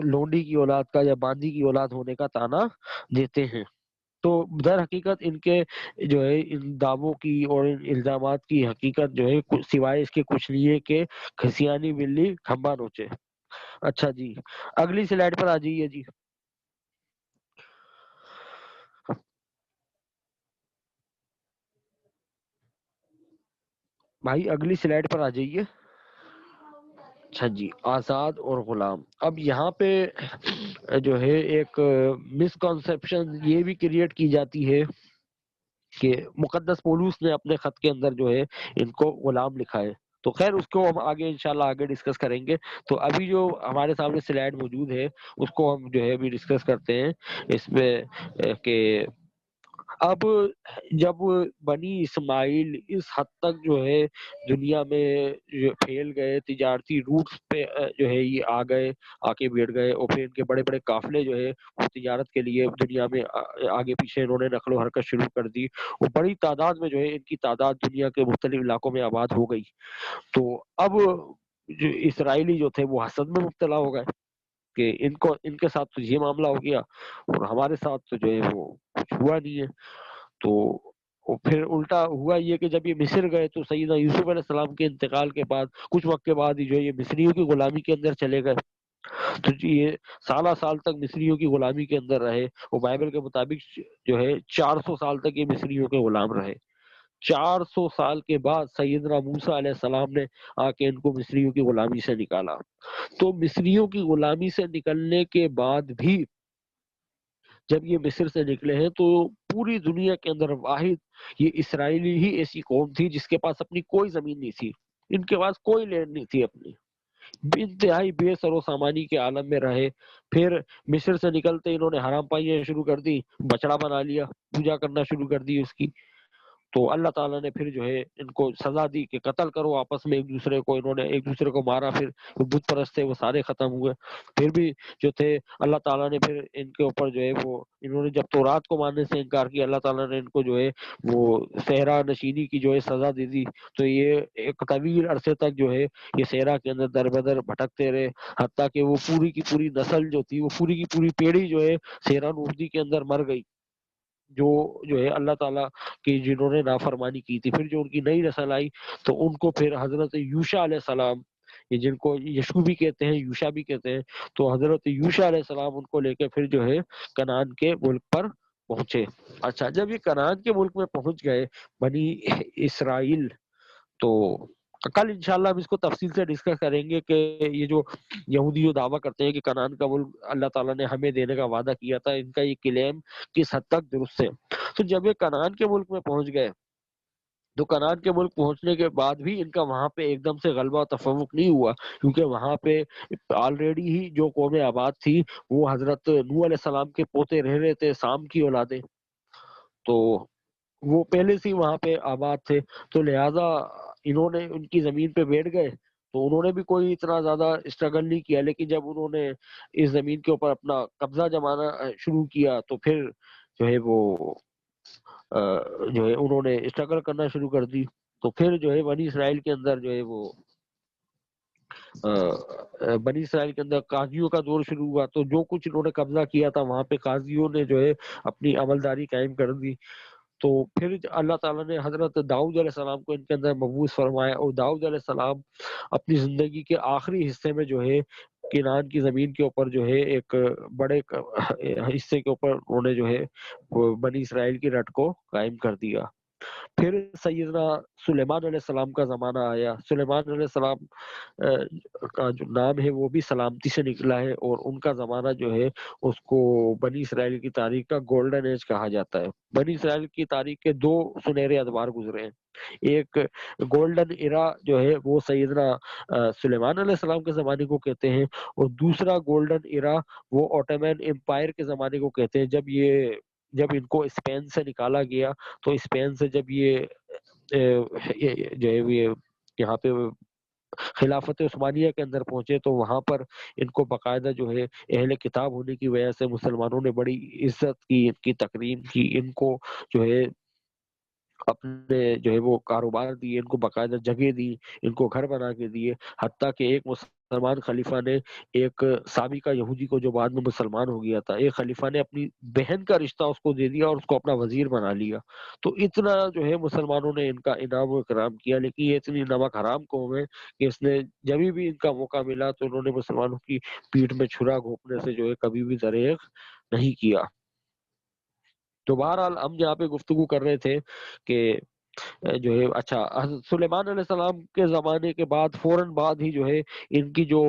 لونڈی کی اولاد کا یا باندی کی اولاد ہونے کا تانا دیتے ہیں۔ تو در حقیقت ان کے جو ہے ان دعووں کی اور ان الزامات کی حقیقت جو ہے سوائے اس کے کچھ نہیں ہے کہ کھسیانی بلی کھمبا نوچے۔ اچھا جی، اگلی سلائیڈ پر آ جائیے جی۔ بھائی اگلی سلائیڈ پر آ جائیے۔ اچھا جی، آزاد اور غلام۔ اب یہاں پہ جو ہے ایک مسکنسیپشن یہ بھی کریٹ کی جاتی ہے کہ مقدس پولس نے اپنے خط کے اندر جو ہے ان کو غلام لکھا ہے، تو خیر اس کو ہم آگے انشاءاللہ آگے ڈسکس کریں گے۔ تو ابھی جو ہمارے سامنے سلائیڈ موجود ہے اس کو ہم جو ہے ابھی ڈسکس کرتے ہیں اس میں کہ اب جب بنی اسماعیل اس حد تک جو ہے دنیا میں پھیل گئے، تجارتی روٹس پہ جو ہے یہ آ گئے، آ کے بیٹھ گئے، اور پھر ان کے بڑے بڑے قافلے جو ہے وہ تجارت کے لیے دنیا میں آگے پیچھے انہوں نے نقل و حرکت شروع کر دی، اور بڑی تعداد میں جو ہے ان کی تعداد دنیا کے مختلف علاقوں میں آباد ہو گئی۔ تو اب جو اسرائیلی جو تھے وہ حسد میں مبتلا ہو گئے کہ ان کے ساتھ تو یہ معاملہ ہو گیا اور ہمارے ساتھ تو جو ہے وہ کچھ ہوا نہیں ہے۔ تو پھر الٹا ہوا یہ کہ جب یہ مصر گئے تو سیدنا یوسف علیہ السلام کے انتقال کے بعد کچھ وقت کے بعد ہی جو ہے یہ مصریوں کی غلامی کے اندر چلے گئے۔ تو یہ سالہ سال تک مصریوں کی غلامی کے اندر رہے، اور بائبل کے مطابق جو ہے 400 سال تک یہ مصریوں کے غلام رہے۔ 400 سال کے بعد سیدنا موسیٰ علیہ السلام نے آ کے ان کو مصریوں کی غلامی سے نکالا۔ تو مصریوں کی غلامی سے نکلنے کے بعد بھی جب یہ مصر سے نکلے ہیں تو پوری دنیا کے اندر واحد یہ اسرائیلی ہی ایسی قوم تھی جس کے پاس اپنی کوئی زمین نہیں تھی، ان کے پاس کوئی لینڈ نہیں تھی اپنی، انتہائی بے سر و سامانی کے عالم میں رہے۔ پھر مصر سے نکلتے انہوں نے حرام پائیاں شروع کر دی، بچڑا بنا لیا، پوجا کرنا شروع کر دی اس کی۔ تو اللہ تعالیٰ نے پھر جو ہے ان کو سزا دی کہ قتل کرو آپس میں ایک دوسرے کو، انہوں نے ایک دوسرے کو مارا، پھر بت پرست تھے وہ سارے ختم ہوئے۔ پھر بھی جو تھے اللہ تعالیٰ نے پھر ان کے اوپر جو ہے وہ انہوں نے جب تورات کو ماننے سے انکار کیا، اللہ تعالیٰ نے ان کو جو ہے وہ صحرا نشینی کی جو ہے سزا دے دی۔ تو یہ ایک طویل عرصے تک جو ہے یہ صحرا کے اندر در بدر بھٹکتے رہے، حتیٰ کہ وہ پوری کی پوری نسل جو تھی، وہ پوری کی پوری پیڑھی جو ہے صحرا نوردی کے اندر مر گئی، جو ہے اللہ تعالیٰ کی جنہوں نے نافرمانی کی تھی۔ پھر جو ان کی نئی نسل آئی تو ان کو پھر حضرت یوشع علیہ السلام، یہ جن کو یشوع بھی کہتے ہیں، یوشع بھی کہتے ہیں، تو حضرت یوشع علیہ السلام ان کو لے کے پھر جو ہے کنعان کے ملک پر پہنچے۔ اچھا، جب یہ کنعان کے ملک میں پہنچ گئے بنی اسرائیل، تو کل انشاءاللہ ہم اس کو تفصیل سے ڈسکس کریں گے کہ یہ جو یہودی جو دعویٰ کرتے ہیں کہ کنعان کا ملک اللہ تعالیٰ نے ہمیں دینے کا وعدہ کیا تھا، ان کا یہ کلیم کس حد تک درست ہے۔ تو جب یہ کنعان کے ملک میں پہنچ گئے تو کنعان کے ملک پہنچنے کے بعد بھی ان کا وہاں پہ ایک دم سے غلبہ و تفوق نہیں ہوا، کیونکہ وہاں پہ آلریڈی ہی جو قوم آباد تھی وہ حضرت نوح علیہ السلام کے پوتے رہ رہے تھے، سام کی اولادیں، تو وہ پہلے سے ہی وہاں پہ آباد تھے، تو لہٰذا انہوں نے ان کی زمین پہ بیٹھ گئے، تو انہوں نے بھی کوئی اتنا زیادہ اسٹرگل نہیں کیا، لیکن جب انہوں نے اس زمین کے اوپر اپنا قبضہ جمانا شروع کیا تو پھر جو ہے وہ جو ہے انہوں نے اسٹرگل کرنا شروع کر دی۔ تو پھر جو ہے بنی اسرائیل کے اندر جو ہے وہ بنی اسرائیل کے اندر قاضیوں کا دور شروع ہوا، تو جو کچھ انہوں نے قبضہ کیا تھا وہاں پہ قاضیوں نے جو ہے اپنی عملداری قائم کر دی۔ تو پھر اللہ تعالیٰ نے حضرت داؤد علیہ السلام کو ان کے اندر مبعوث فرمایا، اور داؤد علیہ السلام اپنی زندگی کے آخری حصے میں جو ہے کنعان کی زمین کے اوپر جو ہے ایک بڑے حصے کے اوپر انہوں نے جو ہے وہ بنی اسرائیل کی رٹ کو قائم کر دیا۔ پھر سیدنا سلیمان علیہ السلام کا زمانہ آیا۔ سلیمان علیہ السلام کا جو نام ہے وہ بھی سلامتی سے نکلا ہے، اور ان کا زمانہ جو ہے اس کو بنی اسرائیل کی تاریخ کا گولڈن ایج کہا جاتا ہے۔ بنی اسرائیل کی تاریخ کے دو سنہرے ادوار گزرے ہیں۔ ایک گولڈن ایرا جو ہے وہ سیدنا سلیمان علیہ السلام کے زمانے کو کہتے ہیں، اور دوسرا گولڈن ایرا وہ اوٹومن امپائر کے زمانے کو کہتے ہیں، جب ان کو اسپین سے نکالا گیا، تو اسپین سے جب یہ جو ہے یہ یہاں پہ خلافت عثمانیہ کے اندر پہنچے، تو وہاں پر ان کو باقاعدہ جو ہے اہل کتاب ہونے کی وجہ سے مسلمانوں نے بڑی عزت کی، ان کی تکریم کی، ان کو جو ہے اپنے جو ہے وہ کاروبار دیے، ان کو باقاعدہ جگہ دی، ان کو گھر بنا کے دیے، حتیٰ کہ ایک مسلمان خلیفہ نے ایک سابقہ یہودی کو جو بعد میں مسلمان ہو گیا تھا، ایک خلیفہ نے اپنی بہن کا رشتہ اس کو دے دیا اور اس کو اپنا وزیر بنا لیا۔ تو اتنا جو ہے مسلمانوں نے ان کا انعام و اکرام کیا، لیکن یہ اتنی نمک حرام قوم ہے کہ اس نے جبھی بھی ان کا موقع ملا تو انہوں نے مسلمانوں کی پیٹھ میں چھرا گھونپنے سے جو ہے کبھی بھی دریغ نہیں کیا۔ تو بہرحال ہم یہاں پہ گفتگو کر رہے تھے کہ جو ہے اچھا حضرت سلیمان علیہ السلام کے زمانے کے بعد فوراً بعد ہی جو ہے ان کی جو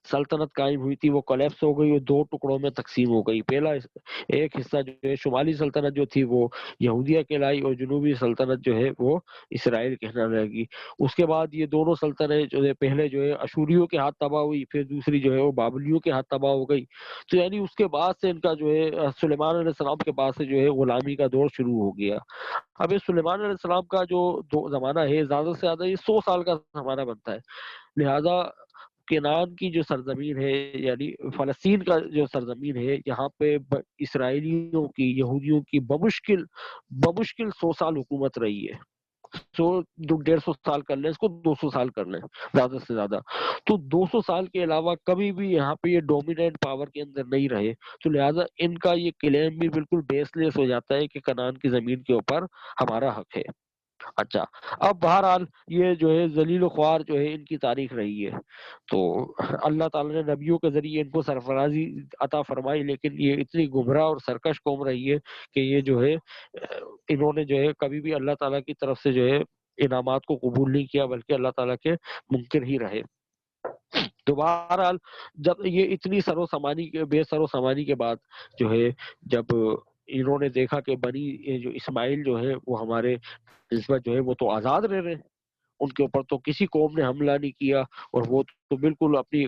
سلطنت قائم ہوئی تھی وہ کولیپس ہو گئی اور دو ٹکڑوں میں تقسیم ہو گئی۔ پہلا ایک حصہ جو ہے شمالی سلطنت جو تھی وہ یہودیہ کہلائی، اور جنوبی سلطنت جو ہے وہ اسرائیل کہنا لگی۔ اس کے بعد یہ دونوں سلطنتیں جو ہے پہلے جو ہے اشوریوں کے ہاتھ تباہ ہوئی، پھر دوسری جو ہے وہ بابلیوں کے ہاتھ تباہ ہو گئی۔ تو یعنی اس کے بعد سے ان کا جو ہے سلیمان علیہ السلام کے بعد سے جو ہے غلامی کا دور شروع ہو گیا۔ اب یہ سلیمان علیہ السلام کا جو زمانہ ہے زیادہ سے زیادہ یہ 100 سال کا زمانہ بنتا ہے، لہذا کنعان کی جو سرزمین ہے، یعنی فلسطین کا جو سرزمین ہے، یہاں پہ اسرائیلیوں کی، یہودیوں کی بمشکل 100 سال حکومت رہی ہے۔ 100 150 سال کر لیں، اس کو 200 سال کر لیں زیادہ سے زیادہ، تو 200 سال کے علاوہ کبھی بھی یہاں پہ یہ ڈومیننٹ پاور کے اندر نہیں رہے، تو لہٰذا ان کا یہ کلیم بھی بالکل بیس لیس ہو جاتا ہے کہ کنعان کی زمین کے اوپر ہمارا حق ہے۔ اچھا، اب بہرحال یہ جو ہے ذلیل و خوار جو ہے ان کی تاریخ رہی ہے، تو اللہ تعالیٰ نے نبیوں کے ذریعے ان کو سرفرازی عطا فرمائی، لیکن یہ اتنی گمراہ اور سرکش قوم رہی ہے کہ یہ جو ہے انہوں نے جو ہے کبھی بھی اللہ تعالیٰ کی طرف سے جو ہے انعامات کو قبول نہیں کیا، بلکہ اللہ تعالیٰ کے منکر ہی رہے۔ تو بہرحال جب یہ اتنی بے سر و سامانی کے بعد جو ہے جب انہوں نے دیکھا کہ بنی جو اسماعیل جو ہے وہ ہمارے نسبت جو ہے وہ تو آزاد رہ رہے ہیں، ان کے اوپر تو کسی قوم نے حملہ نہیں کیا، اور وہ تو بالکل اپنی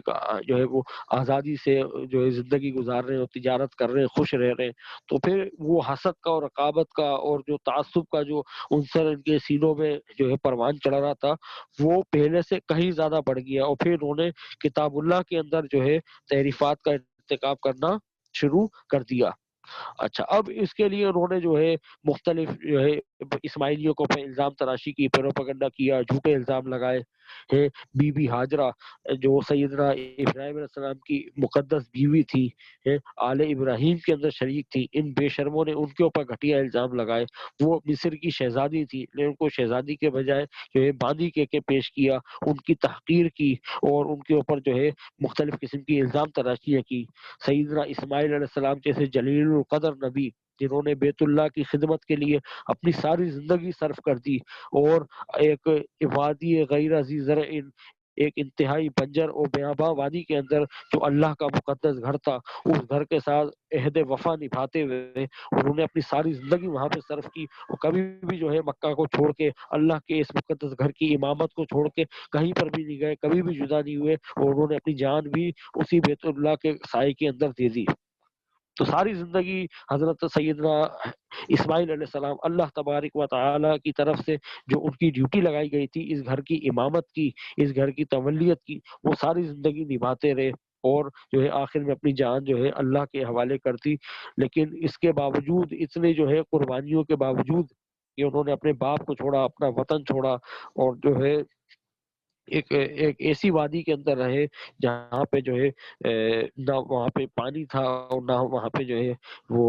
جو ہے وہ آزادی سے جو ہے زندگی گزار رہے ہیں اور تجارت کر رہے ہیں، خوش رہ رہے ہیں، تو پھر وہ حسد کا اور رقابت کا اور جو تعصب کا جو عنصر ان کے سینوں میں جو ہے پروان چڑھ رہا تھا وہ پہلے سے کہیں زیادہ بڑھ گیا، اور پھر انہوں نے کتاب اللہ کے اندر جو ہے تحریفات کا ارتکاب کرنا شروع کر دیا۔ اچھا، اب اس کے لیے انہوں نے جو ہے مختلف جو ہے اسماعیلیوں کو پہ الزام تراشی کی، پروپیگنڈا کیا، جھوٹے الزام لگائے ہیں۔ بی بی ہاجرہ جو سیدنا ابراہیم علیہ السلام کی مقدس بیوی تھی، آل ابراہیم کے اندر شریک تھی، ان بے شرموں نے ان کے اوپر گھٹیا الزام لگائے۔ وہ مصر کی شہزادی تھی، لیکن ان کو شہزادی کے بجائے جو ہے باندی کہہ کے پیش کیا، ان کی تحقیر کی، اور ان کے اوپر جو ہے مختلف قسم کی الزام تراشیاں کی۔ سیدنا اسماعیل علیہ السلام جیسے جلیل القدر نبی جنہوں نے بیت اللہ کی خدمت کے لیے اپنی ساری زندگی صرف کر دی، اور ایک وادی غیر ذی زرع، ایک انتہائی بنجر اور بیاباں وادی کے اندر جو اللہ کا مقدس گھر تھا، اس گھر کے ساتھ عہد وفا نبھاتے ہوئے انہوں نے اپنی ساری زندگی وہاں پہ صرف کی، اور کبھی بھی جو ہے مکہ کو چھوڑ کے، اللہ کے اس مقدس گھر کی امامت کو چھوڑ کے کہیں پر بھی نہیں گئے، کبھی بھی جدا نہیں ہوئے، اور انہوں نے اپنی جان بھی اسی بیت اللہ کے سائے کے اندر دے دی۔ تو ساری زندگی حضرت سیدنا اسماعیل علیہ السلام اللہ تبارک و تعالی کی طرف سے جو ان کی ڈیوٹی لگائی گئی تھی اس گھر کی امامت کی، اس گھر کی تولیت کی، وہ ساری زندگی نبھاتے رہے، اور جو ہے آخر میں اپنی جان جو ہے اللہ کے حوالے کرتی۔ لیکن اس کے باوجود، اتنے جو ہے قربانیوں کے باوجود کہ انہوں نے اپنے باپ کو چھوڑا، اپنا وطن چھوڑا، اور جو ہے ایک ایسی وادی کے اندر رہے جہاں پہ جو ہے نہ وہاں پہ پانی تھا، اور نہ وہاں پہ جو ہے وہ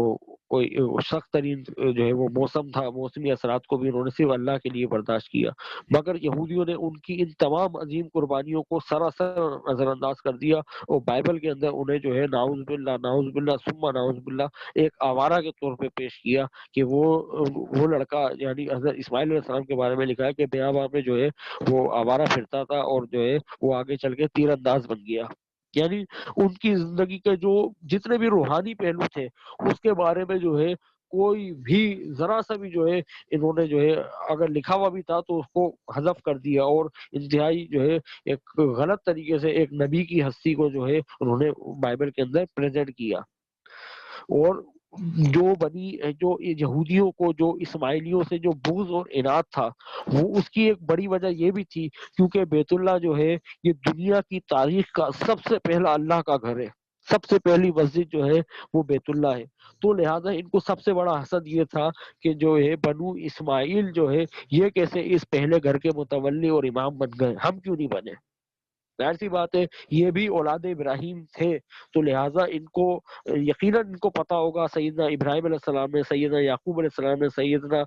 کوئی سخت ترین جو ہے وہ موسم تھا، موسمی اثرات کو بھی انہوں نے صرف اللہ کے لیے برداشت کیا، مگر یہودیوں نے ان کی ان تمام عظیم قربانیوں کو سراسر نظر انداز کر دیا، اور بائبل کے اندر انہیں جو ہے نعوذ باللہ ثم نعوذ باللہ ایک آوارہ کے طور پہ پیش کیا، کہ وہ لڑکا یعنی حضرت اسماعیل علیہ السلام کے بارے میں لکھا ہے کہ بیاباں میں جو ہے وہ آوارہ پھرتا تھا، اور جو ہے وہ آگے چل کے تیر انداز بن گیا۔ یعنی ان کی زندگی کے جو جتنے بھی روحانی پہلو تھے اس کے بارے میں جو ہے کوئی بھی ذرا سا بھی جو ہے انہوں نے جو ہے اگر لکھا ہوا بھی تھا تو اس کو حذف کر دیا، اور انتہائی جو ہے ایک غلط طریقے سے ایک نبی کی ہستی کو جو ہے انہوں نے بائبل کے اندر پریزنٹ کیا۔ اور جو یہودیوں کو جو اسماعیلیوں سے جو بغض اور عناد تھا، وہ اس کی ایک بڑی وجہ یہ بھی تھی کیونکہ بیت اللہ جو ہے یہ دنیا کی تاریخ کا سب سے پہلا اللہ کا گھر ہے، سب سے پہلی مسجد جو ہے وہ بیت اللہ ہے۔ تو لہٰذا ان کو سب سے بڑا حسد یہ تھا کہ جو ہے بنو اسماعیل جو ہے یہ کیسے اس پہلے گھر کے متولی اور امام بن گئے، ہم کیوں نہیں بنے؟ ظاہر سی بات ہے یہ بھی اولاد ابراہیم تھے، تو لہٰذا ان کو یقیناً ان کو پتا ہوگا، سیدنا ابراہیم علیہ السلام نے، سیدنا یعقوب علیہ السلام نے، سیدنا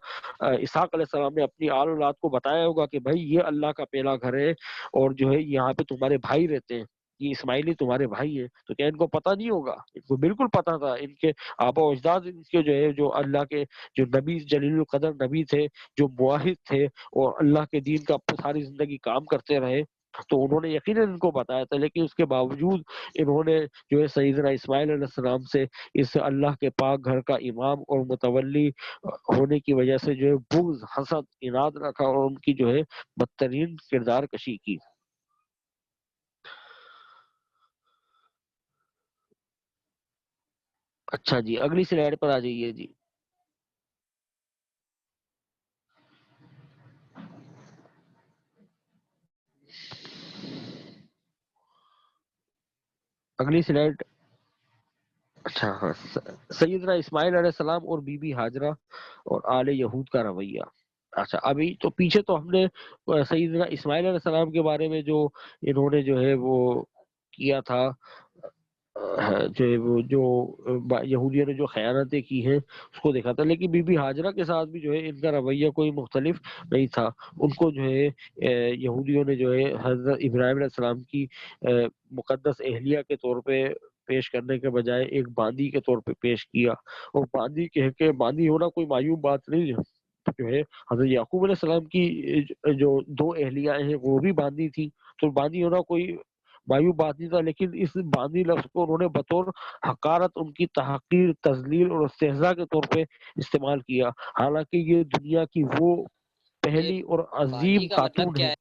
اسحاق علیہ السلام نے اپنی آل اولاد کو بتایا ہوگا کہ بھائی یہ اللہ کا پہلا گھر ہے، اور جو ہے یہاں پہ تمہارے بھائی رہتے ہیں، یہ اسماعیلی تمہارے بھائی ہیں۔ تو کیا ان کو پتہ نہیں ہوگا؟ ان کو بالکل پتہ تھا، ان کے آبا و اجداد ان کے جو ہے جو اللہ کے جو نبی جلیل القدر نبی تھے، جو موحد تھے اور اللہ کے دین کا ساری زندگی کام کرتے رہے، تو انہوں نے یقیناً ان کو بتایا تھا، لیکن اس کے باوجود انہوں نے جو ہے سیدنا اسماعیل علیہ السلام سے اس اللہ کے پاک گھر کا امام اور متولی ہونے کی وجہ سے جو ہے بغض، حسد، عناد رکھا، اور ان کی جو ہے بدترین کردار کشی کی۔ اچھا جی، اگلی سلائیڈ پر آ جائیے جی۔ اگلی سلائیڈ۔ اچھا ہاں، سیدنا اسماعیل علیہ السلام اور بی بی ہاجرہ اور آل یہود کا رویہ۔ اچھا ابھی تو پیچھے تو ہم نے سیدنا اسماعیل علیہ السلام کے بارے میں جو انہوں نے جو ہے وہ کیا تھا، جو یہودیوں نے جو خیانتیں کی ہیں اس کو دیکھا تھا، لیکن بی بی ہاجرہ کے ساتھ بھی جو ہے ان کا رویہ کوئی مختلف نہیں تھا۔ ان کو جو ہے یہودیوں نے جو ہے حضرت ابراہیم علیہ السلام کی مقدس اہلیہ کے طور پہ پیش کرنے کے بجائے ایک باندی کے طور پہ پیش کیا، اور باندی کہہ کے باندی ہونا کوئی معیوب بات نہیں ہے، جو ہے حضرت یعقوب علیہ السلام کی جو دو اہلیہ ہیں وہ بھی باندی تھی، تو باندی ہونا کوئی معیوب بات نہیں تھا، لیکن اس باندی لفظ کو انہوں نے بطور حقارت، ان کی تحقیر، تذلیل اور استہزاء کے طور پہ استعمال کیا، حالانکہ یہ دنیا کی وہ
یہ
پہلی اور
باندی
عظیم
کا مطلب
خاتون
کیا
ہے،
ہے؟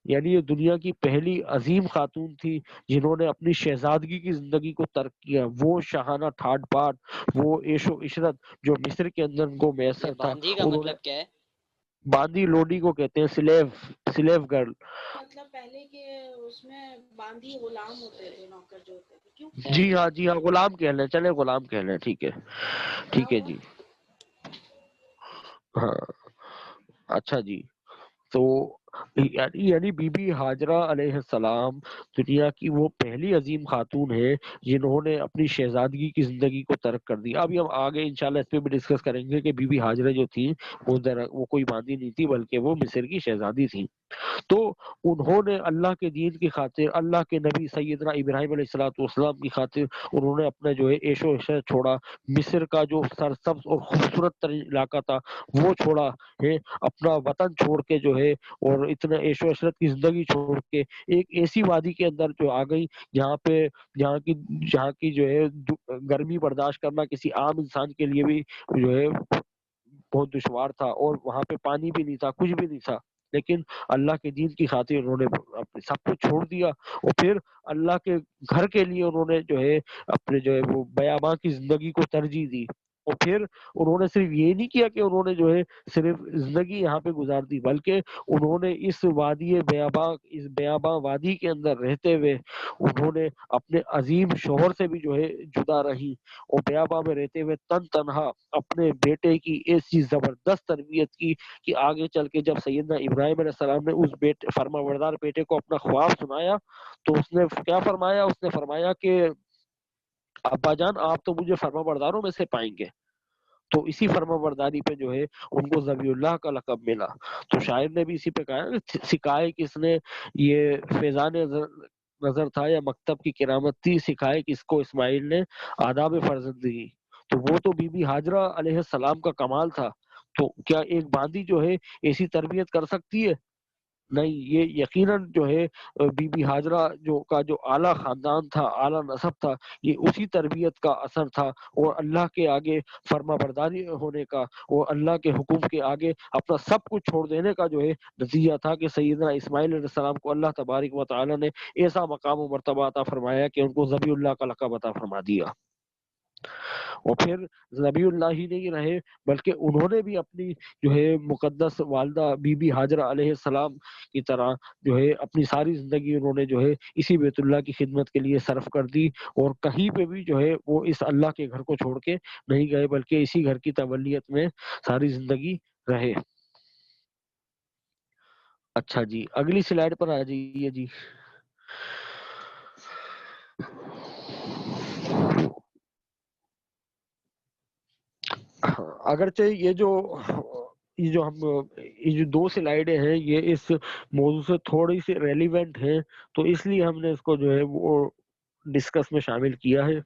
یعنی یہ دنیا کی پہلی عظیم خاتون تھی جنہوں نے اپنی شہزادگی کی زندگی کو ترک کیا، وہ شاہانہ ٹھاٹ باٹ، وہ عیش و عشرت جو مصر کے اندر ان کو
یہ
میسر تھا،
باندی کا
انہوں نے
مطلب کیا ہے؟
باندی لوڈی کو کہتے ہیں، سلیو گرل۔
مطلب پہلے کے اس میں باندی غلام ہوتے تھے، نوکر جو ہوتے تھے، کیوں
جی ہاں جی ہاں، غلام کہہ لیں، چلے غلام کہہ لیں، ٹھیک ہے
کیا
ٹھیک ہے
ہوا؟
جی ہاں۔ اچھا جی، تو یعنی بی بی ہاجرہ علیہ السلام دنیا کی وہ پہلی عظیم خاتون ہے جنہوں نے اپنی شہزادگی کی زندگی کو ترک کر دیا۔ ابھی ہم آگے انشاءاللہ اس پہ بھی ڈسکس کریں گے کہ بی بی ہاجرہ جو تھی وہ کوئی باندی نہیں تھی، بلکہ وہ مصر کی شہزادی تھی۔ تو انہوں نے اللہ کے دین کی خاطر، اللہ کے نبی سیدنا ابراہیم علیہ الصلوۃ والسلام کی خاطر انہوں نے اپنا جو ہے عیش و عشرت چھوڑا، مصر کا جو سرسبز اور خوبصورت ترین علاقہ تھا وہ چھوڑا ہے، اپنا وطن چھوڑ کے جو ہے، اور اتنا عیش و عشرت کی زندگی چھوڑ کے ایک ایسی وادی کے اندر جو آ گئی جہاں پہ جہاں کی جو ہے گرمی برداشت کرنا کسی عام انسان کے لیے بھی جو ہے بہت دشوار تھا، اور وہاں پہ پانی بھی نہیں تھا، کچھ بھی نہیں تھا، لیکن اللہ کے دین کی خاطر انہوں نے سب کچھ چھوڑ دیا، اور پھر اللہ کے گھر کے لیے انہوں نے جو ہے اپنے جو ہے وہ بیاباں کی زندگی کو ترجیح دی، اور پھر انہوں نے صرف یہ نہیں کیا کہ انہوں نے جو ہے صرف زندگی یہاں پہ گزار دی، بلکہ انہوں نے اس بیاباں وادی کے اندر رہتے ہوئے انہوں نے اپنے عظیم شوہر سے بھی جو ہے جدا رہی، اور بیاباں میں رہتے ہوئے تنہا اپنے بیٹے کی ایسی زبردست تربیت کی کہ آگے چل کے جب سیدنا ابراہیم علیہ السلام نے اس فرما بردار بیٹے کو اپنا خواب سنایا تو اس نے کیا فرمایا؟ اس نے فرمایا کہ ابا جان آپ تو مجھے فرما برداروں میں سے پائیں گے. تو اسی فرما برداری پہ جو ہے ان کو ذبیح اللہ کا لقب ملا. تو شاعر نے بھی اسی پہ کہا کہ سکھائے کس نے یہ فیضان نظر تھا یا مکتب کی کرامت تھی، سکھائے کس کو اسماعیل نے آداب فرزندگی. تو وہ تو بی بی ہاجرہ علیہ السلام کا کمال تھا. تو کیا ایک باندی جو ہے ایسی تربیت کر سکتی ہے؟ نہیں. یہ یقیناً جو ہے بی بی ہاجرہ جو اعلیٰ خاندان تھا، اعلیٰ نسب تھا، یہ اسی تربیت کا اثر تھا، اور اللہ کے آگے فرما برداری ہونے کا اور اللہ کے حکم کے آگے اپنا سب کچھ چھوڑ دینے کا جو ہے نتیجہ تھا کہ سیدنا اسماعیل علیہ السلام کو اللہ تبارک و تعالی نے ایسا مقام و مرتبہ عطا فرمایا کہ ان کو ذبیح اللہ کا لقب عطا فرما دیا. اور پھر ذبیح اللہ ہی نہیں رہے بلکہ انہوں نے بھی اپنی جو ہے مقدس والدہ بی بی ہاجرہ علیہ السلام کی طرح جو ہے اپنی ساری زندگی انہوں نے جو ہے اسی بیت اللہ کی خدمت کے لیے صرف کر دی، اور کہیں پہ بھی جو ہے وہ اس اللہ کے گھر کو چھوڑ کے نہیں گئے بلکہ اسی گھر کی تولیت میں ساری زندگی رہے. اچھا جی، اگلی سلائیڈ پر آ جائیے جی. اگرچہ یہ جو دو سلائیڈیں ہیں یہ اس موضوع سے تھوڑی سی ریلیونٹ ہیں، تو اس لیے ہم نے اس کو جو ہے وہ ڈسکس میں شامل کیا ہے.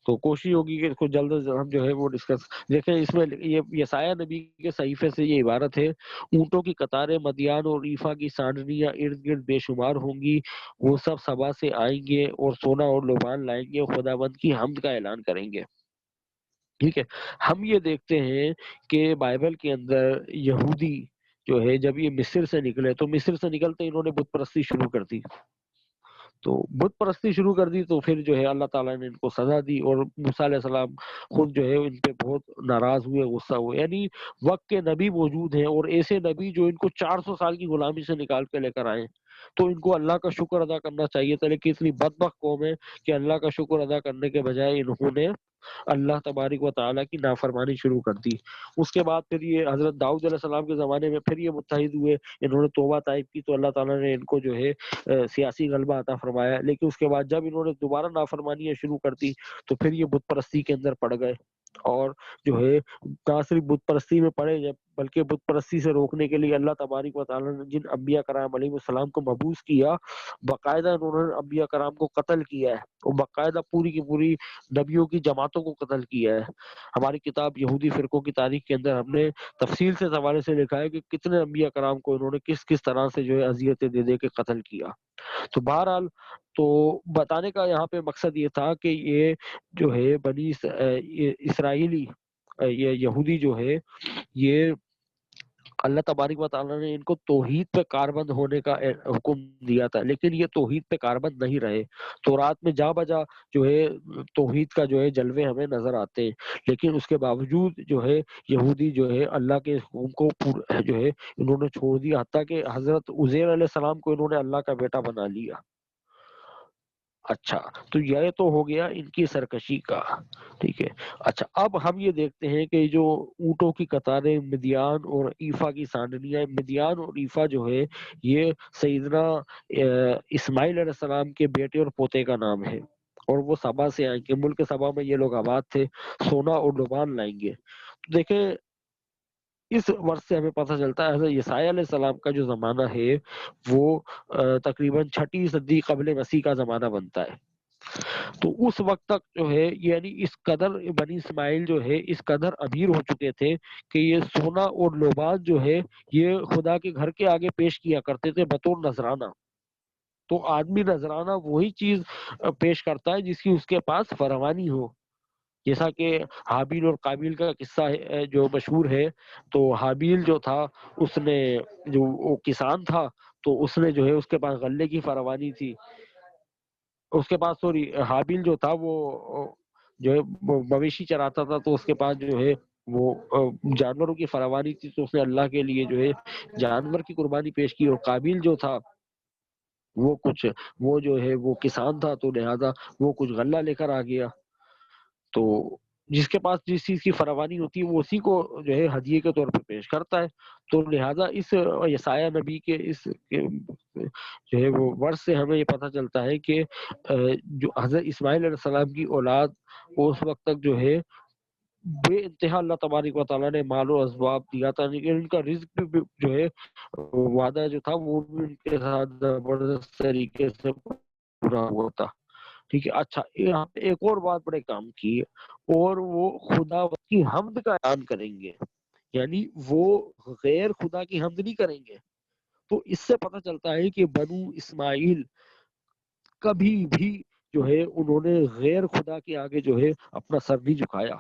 تو کوشش ہوگی کہ اس کو جلد از جلد ہم جو ہے وہ ڈسکس دیکھیں. اس میں یہ یسایہ نبی کے صحیفے سے یہ عبارت ہے: اونٹوں کی قطاریں مدیان اور ریفا کی سانڈنیاں ارد گرد بے شمار ہوں گی، وہ سب سبا سے آئیں گے اور سونا اور لوبان لائیں گے اور خداوند کی حمد کا اعلان کریں گے. ٹھیک ہے. ہم یہ دیکھتے ہیں کہ بائبل کے اندر یہودی جو ہے جب یہ مصر سے نکلے تو مصر سے نکلتے انہوں نے بت پرستی شروع کر دی. تو بت پرستی شروع کر دی تو پھر جو ہے اللہ تعالیٰ نے ان کو سزا دی، اور موسیٰ علیہ السلام خود جو ہے ان پہ بہت ناراض ہوئے، غصہ ہوئے. یعنی وقت کے نبی موجود ہیں اور ایسے نبی جو ان کو 400 سال کی غلامی سے نکال کے لے کر آئے، تو ان کو اللہ کا شکر ادا کرنا چاہیے تھا. لیکن اتنی بدبخت قوم ہے کہ اللہ کا شکر ادا کرنے کے بجائے انہوں نے اللہ تبارک و تعالیٰ کی نافرمانی شروع کر دی. اس کے بعد پھر یہ حضرت داؤد علیہ السلام کے زمانے میں پھر یہ متحد ہوئے، انہوں نے توبہ طائب کی تو اللہ تعالیٰ نے ان کو جو ہے سیاسی غلبہ عطا فرمایا. لیکن اس کے بعد جب انہوں نے دوبارہ نافرمانیاں شروع کر دی تو پھر یہ بت پرستی کے اندر پڑ گئے، اور جو ہے نہ صرف بت پرستی میں پڑے بلکہ بت پرستی سے روکنے کے لیے اللہ تبارک و تعالیٰ نے جن انبیاء کرام علیہ السلام کو مبعوث کیا، باقاعدہ انہوں نے انبیاء کرام کو قتل کیا ہے، اور باقاعدہ پوری کی پوری نبیوں کی جماعتوں کو قتل کیا ہے. ہماری کتاب یہودی فرقوں کی تاریخ کے اندر ہم نے تفصیل سے حوالے سے لکھا ہے کہ کتنے انبیاء کرام کو انہوں نے کس کس طرح سے جو ہے اذیتیں دے دے کے قتل کیا. تو بہرحال تو بتانے کا یہاں پہ مقصد یہ تھا کہ یہ جو ہے یہ اسرائیلی یہ یہودی جو ہے یہ اللہ تبارک و تعالیٰ نے ان کو توحید پہ کاربند ہونے کا حکم دیا تھا، لیکن یہ توحید پہ کاربند نہیں رہے. تو رات میں جا بجا جو ہے توحید کا جو ہے جلوے ہمیں نظر آتے ہیں، لیکن اس کے باوجود جو ہے یہودی جو ہے اللہ کے حکم کو جو ہے انہوں نے چھوڑ دیا، حتیٰ کہ حضرت عزیر علیہ السلام کو انہوں نے اللہ کا بیٹا بنا لیا. اچھا، تو یہ تو ہو گیا ان کی سرکشی کا. ٹھیک ہے. اچھا، اب ہم یہ دیکھتے ہیں کہ جو اونٹوں کی قطاریں مدیان اور ایفا کی سانڈنیاں، مدیان اور ایفا جو ہے یہ سیدنا اسماعیل علیہ السلام کے بیٹے اور پوتے کا نام ہے، اور وہ سبا سے آئیں گے. ملک سبا میں یہ لوگ آباد تھے، سونا اور لبان لائیں گے. دیکھیں اس ورس سے ہمیں پتہ چلتا ہے حضرت یسایہ علیہ السلام کا جو زمانہ ہے وہ تقریباً 6 صدی قبل مسیح کا زمانہ بنتا ہے. تو اس وقت تک جو ہے یعنی اس قدر بنی اسماعیل جو ہے اس قدر امیر ہو چکے تھے کہ یہ سونا اور لوبان جو ہے یہ خدا کے گھر کے آگے پیش کیا کرتے تھے بطور نذرانہ. تو آدمی نذرانہ وہی چیز پیش کرتا ہے جس کی اس کے پاس فراوانی ہو. جیسا کہ حابیل اور قابیل کا قصہ ہے جو مشہور ہے. تو حابیل جو تھا اس نے جو وہ کسان تھا تو اس نے جو ہے اس کے پاس غلے کی فراوانی تھی. اس کے پاس سوری حابیل جو تھا وہ جو ہے مویشی چراتا تھا تو اس کے پاس جو ہے وہ جانوروں کی فراوانی تھی، تو اس نے اللہ کے لیے جو ہے جانور کی قربانی پیش کی. اور قابیل جو تھا وہ جو ہے وہ کسان تھا تو لہذا وہ کچھ غلہ لے کر آ گیا. تو جس کے پاس جس چیز کی فراوانی ہوتی ہے وہ اسی کو جو ہے ہدیے کے طور پر پیش کرتا ہے. تو لہٰذا اس یسایہ نبی کے اس جو ہے وہ ورث سے ہمیں یہ پتہ چلتا ہے کہ جو حضرت اسماعیل علیہ السلام کی اولاد اس وقت تک جو ہے بے انتہا اللہ تبارک و تعالیٰ نے مال و اسباب دیا تھا، لیکن ان کا رزق بھی جو ہے وعدہ جو تھا وہ بھی ان کے ساتھ زبردست طریقے سے پورا ہوا تھا. ٹھیک ہے. اچھا یہاں پہ ایک اور بات بڑے کام کی ہے، اور وہ خدا کی حمد کا اعلان کریں گے، یعنی وہ غیر خدا کی حمد نہیں کریں گے. تو اس سے پتہ چلتا ہے کہ بنو اسماعیل کبھی بھی جو ہے انہوں نے غیر خدا کے آگے جو ہے اپنا سر نہیں جھکایا.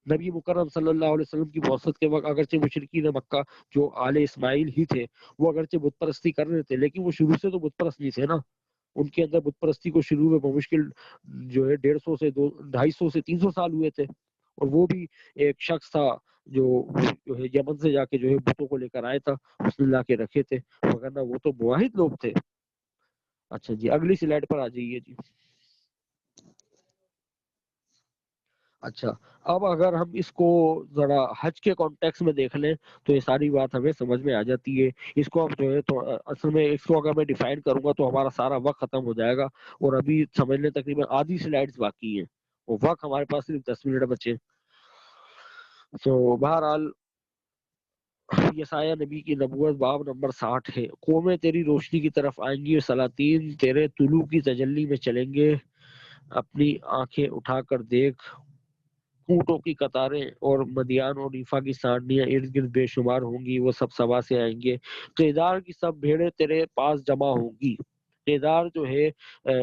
نبی مکرم صلی اللہ علیہ وسلم کی بعثت کے وقت اگرچہ مشرکین مکہ جو آل اسماعیل ہی تھے وہ اگرچہ بت پرستی کر رہے تھے، لیکن وہ شروع سے تو بت پرست نہیں تھے نا. ان کے اندر بت پرستی کو شروع میں بمشکل جو ہے 150 سے 250 سے 300 سال ہوئے تھے، اور وہ بھی ایک شخص تھا جو ہے یمن سے جا کے جو ہے بتوں کو لے کر آیا تھا، اس نے لا کے رکھے تھے، وغیرہ وہ تو موحد لوگ تھے. اچھا جی اگلی سلائڈ پر آ جائیے جی. اچھا اب اگر ہم اس کو ذرا حج کے کانٹیکس میں دیکھ لیں تو یہ ساری بات ہمیں سمجھ میں آ جاتی ہے. اس کو اب جو ہے تو اصل میں اس کو اگر میں ڈیفائن کروں گا تو ہمارا سارا وقت ختم ہو جائے گا، اور ابھی سمجھنے تقریباً آدھی سلائڈز باقی ہیں، وہ وقت ہمارے پاس صرف 10 منٹ بچے. تو بہرحال یسایہ نبی کی نبوت باب نمبر 60 ہے. قومیں تیری روشنی کی طرف آئیں گی اور سلاطین تیرے طلوع کی تجلی میں چلیں گے. اپنی آنکھیں اٹھا کر دیکھ، اونٹوں کی قطاریں اور مدیان اور ریفا کی سانڈیاں ارد گرد بے شمار ہوں گی، وہ سب سبا سے آئیں گے. قیدار کی سب بھیڑیں تیرے پاس جمع ہوں گی. قیدار جو ہے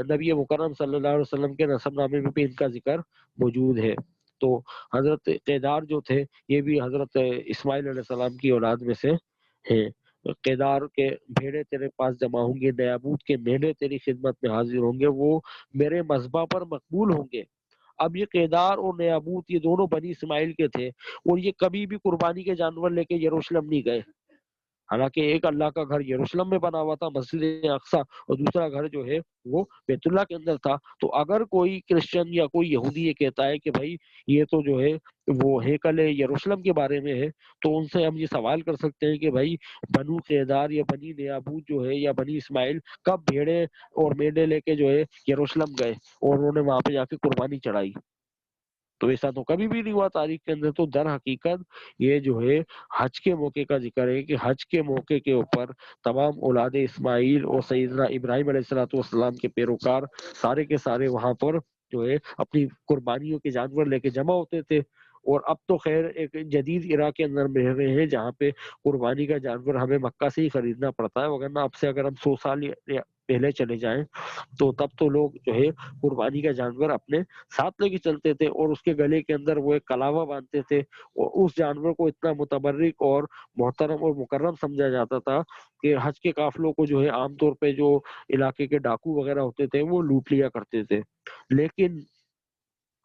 نبی مکرم صلی اللہ علیہ وسلم کے نسب نامے میں بھی ان کا ذکر موجود ہے. تو حضرت قیدار جو تھے یہ بھی حضرت اسماعیل علیہ السلام کی اولاد میں سے ہیں. قیدار کے بھیڑے تیرے پاس جمع ہوں گے، نیابوت کے مینڈے تیری خدمت میں حاضر ہوں گے، وہ میرے مذبح پر مقبول ہوں گے. اب یہ قیدار اور نیابوت یہ دونوں بنی اسماعیل کے تھے، اور یہ کبھی بھی قربانی کے جانور لے کے یروشلم نہیں گئے. حالانکہ ایک اللہ کا گھر یروشلم میں بنا ہوا تھا مسجد اقصی، اور دوسرا گھر جو ہے وہ بیت اللہ کے اندر تھا. تو اگر کوئی کرسچن یا کوئی یہودی یہ کہتا ہے کہ بھائی یہ تو جو ہے وہ ہیکل یروشلم کے بارے میں ہے، تو ان سے ہم یہ سوال کر سکتے ہیں کہ بھائی بنو قیدار یا بنی نیابوت جو ہے یا بنی اسماعیل کب بھیڑے اور میڈے لے کے جو ہے یروشلم گئے اور انہوں نے وہاں پہ جا کے قربانی چڑھائی؟ تو ایسا تو کبھی بھی نہیں ہوا تاریخ کے اندر. تو در حقیقت یہ جو ہے حج کے موقع کا ذکر ہے کہ حج کے موقع کے اوپر تمام اولاد اسماعیل اور سیدنا ابراہیم علیہ الصلوۃ والسلام کے پیروکار سارے کے سارے وہاں پر جو ہے اپنی قربانیوں کے جانور لے کے جمع ہوتے تھے. اور اب تو خیر ایک جدید عراق کے اندر رہ رہے ہیں جہاں پہ قربانی کا جانور ہمیں مکہ سے ہی خریدنا پڑتا ہے، وگرنہ اب سے اگر ہم 100 سال پہلے چلے جائیں تو تب تو لوگ جو ہے قربانی کا جانور اپنے ساتھ لے کے چلتے تھے، اور اس کے گلے کے اندر وہ ایک کلاوہ باندھتے تھے، اور اس جانور کو اتنا متبرک اور محترم اور مکرم سمجھا جاتا تھا کہ حج کے قافلوں کو جو ہے عام طور پہ جو علاقے کے ڈاکو وغیرہ ہوتے تھے وہ لوٹ لیا کرتے تھے. لیکن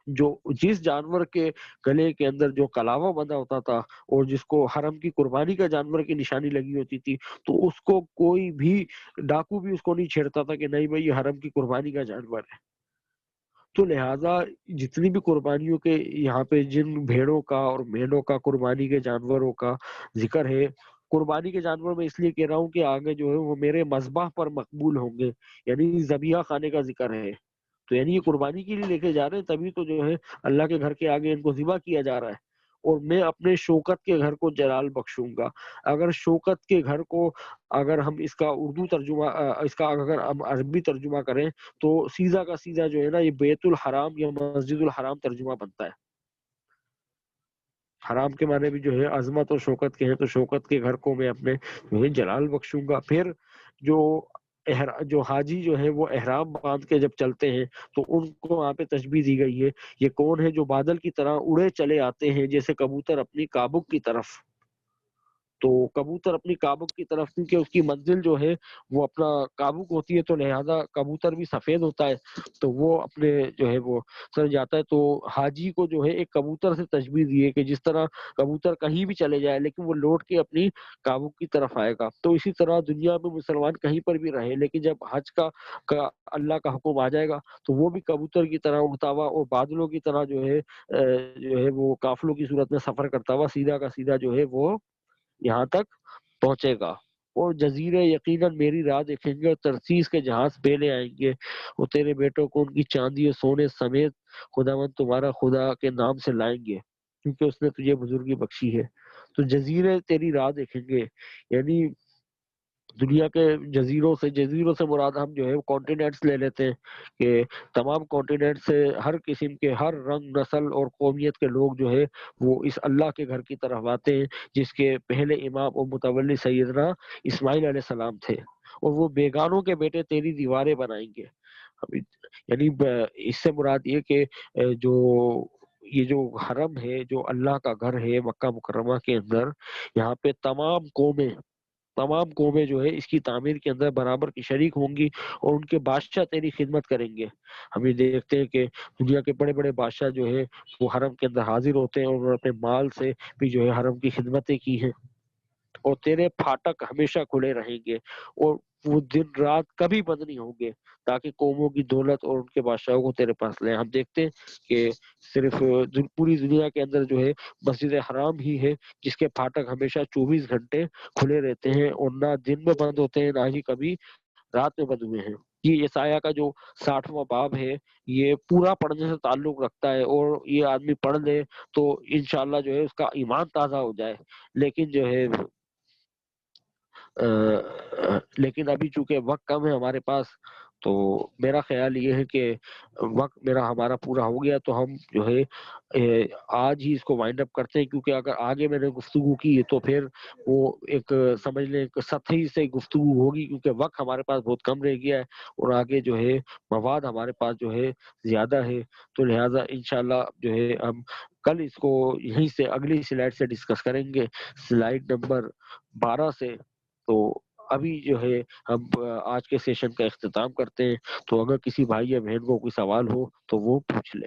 جو جس جانور کے گلے کے اندر جو کلاوہ بندھا ہوتا تھا اور جس کو حرم کی قربانی کا جانور کی نشانی لگی ہوتی تھی، تو اس کو کوئی بھی ڈاکو بھی اس کو نہیں چھیڑتا تھا کہ نہیں بھائی یہ حرم کی قربانی کا جانور ہے. تو لہٰذا جتنی بھی قربانیوں کے یہاں پہ جن بھیڑوں کا اور مینوں کا قربانی کے جانوروں کا ذکر ہے، قربانی کے جانور میں اس لیے کہہ رہا ہوں کہ آگے جو ہے وہ میرے مذبح پر مقبول ہوں گے، یعنی ذبیحہ خانے کا ذکر ہے. تو یعنی یہ قربانی کے لیے لے کے جا رہے ہیں، تبھی تو جو ہے اللہ کے گھر کے آگے ان کو ذبح کیا جا رہا ہے. اور میں اپنے شوکت کے گھر کو جلال بخشوں گا. اگر شوکت کے گھر کو اگر ہم اس کا اردو ترجمہ اس کا اگر ہم عربی ترجمہ کریں تو سیدھا کا سیدھا جو ہے نا یہ بیت الحرام یا مسجد الحرام ترجمہ بنتا ہے. حرام کے معنی بھی جو ہے عظمت اور شوکت کے ہیں، تو شوکت کے گھر کو میں اپنے جو ہے جلال بخشوں گا. پھر جو حاجی جو ہے وہ احرام باندھ کے جب چلتے ہیں تو ان کو وہاں پہ تشبیہ دی گئی ہے، یہ کون ہے جو بادل کی طرح اڑے چلے آتے ہیں جیسے کبوتر اپنی کابک کی طرف. تو کبوتر اپنی کابک کی طرف، کیونکہ اس کی منزل جو ہے وہ اپنا کابک ہوتی ہے، تو لہذا کبوتر بھی سفید ہوتا ہے، تو وہ اپنے جو ہے وہ سر جاتا ہے۔ تو حاجی کو جو ہے ایک کبوتر سے تشبیہ دی ہے کہ جس طرح کبوتر کہیں بھی چلے جائے لیکن وہ لوٹ کے اپنی کابک کی طرف آئے گا، تو اسی طرح دنیا میں مسلمان کہیں پر بھی رہے لیکن جب حج کا اللہ کا حکم آ جائے گا تو وہ بھی کبوتر کی طرح اڑتا ہوا اور بادلوں کی طرح جو ہے وہ قافلوں کی صورت میں سفر کرتا ہوا سیدھا کا سیدھا جو ہے وہ یہاں تک پہنچے گا۔ اور جزیرے یقیناً میری راہ دیکھیں گے اور ترسیس کے جہاز پہ لے آئیں گے، وہ تیرے بیٹوں کو ان کی چاندی اور سونے سمیت خداوند تمہارا خدا کے نام سے لائیں گے، کیونکہ اس نے تجھے بزرگی بخشی ہے۔ تو جزیرے تیری راہ دیکھیں گے، یعنی دنیا کے جزیروں سے مراد ہم جو ہے کانٹیننٹس لے لیتے ہیں کہ تمام کانٹیننٹ سے ہر قسم کے، ہر رنگ نسل اور قومیت کے لوگ جو ہے وہ اس اللہ کے گھر کی طرف آتے ہیں جس کے پہلے امام اور متولی سیدنا اسماعیل علیہ السلام تھے، اور وہ بیگانوں کے بیٹے تیری دیواریں بنائیں گے۔ یعنی اس سے مراد یہ کہ جو یہ جو حرم ہے، جو اللہ کا گھر ہے مکہ مکرمہ کے اندر، یہاں پہ تمام قومیں جو ہے اس کی تعمیر کے اندر برابر کی شریک ہوں گی، اور ان کے بادشاہ تیری خدمت کریں گے۔ ہم یہ دیکھتے ہیں کہ دنیا کے بڑے بڑے بادشاہ جو ہے وہ حرم کے اندر حاضر ہوتے ہیں اور انہوں نے اپنے مال سے بھی جو ہے حرم کی خدمتیں کی ہیں، اور تیرے پھاٹک ہمیشہ کھلے رہیں گے اور وہ دن رات کبھی بند نہیں ہوں گے، تاکہ قوموں کی دولت اور ان کے بادشاہوں کو تیرے پاس لیں۔ ہم دیکھتے ہیں کہ صرف پوری دنیا کے اندر جو ہے مسجد حرام ہی ہے جس کے پھاٹک ہمیشہ 24 گھنٹے کھلے رہتے ہیں اور نہ دن میں بند ہوتے ہیں نہ ہی کبھی رات میں بند ہوئے ہیں۔ یہ یسایہ کا جو 60واں باب ہے یہ پورا پڑھنے سے تعلق رکھتا ہے، اور یہ آدمی پڑھ لے تو انشاءاللہ جو ہے اس کا ایمان تازہ ہو جائے۔ لیکن جو ہے لیکن ابھی چونکہ وقت کم ہے ہمارے پاس، تو میرا خیال یہ ہے کہ وقت ہمارا پورا ہو گیا تو ہم جو ہے آج ہی اس کو وائنڈ اپ کرتے ہیں، کیونکہ اگر آگے میں نے گفتگو کی تو پھر وہ ایک سمجھ لیں ایک سطحی سے گفتگو ہوگی، کیونکہ وقت ہمارے پاس بہت کم رہ گیا ہے اور آگے جو ہے مواد ہمارے پاس جو ہے زیادہ ہے، تو لہٰذا انشاءاللہ جو ہے ہم کل اس کو یہیں سے اگلی سلائڈ سے ڈسکس کریں گے، سلائڈ نمبر 12 سے۔ تو ابھی جو ہے ہم آج کے سیشن کا اختتام کرتے ہیں، تو اگر کسی بھائی یا بہن کو کوئی سوال ہو تو وہ پوچھ لے۔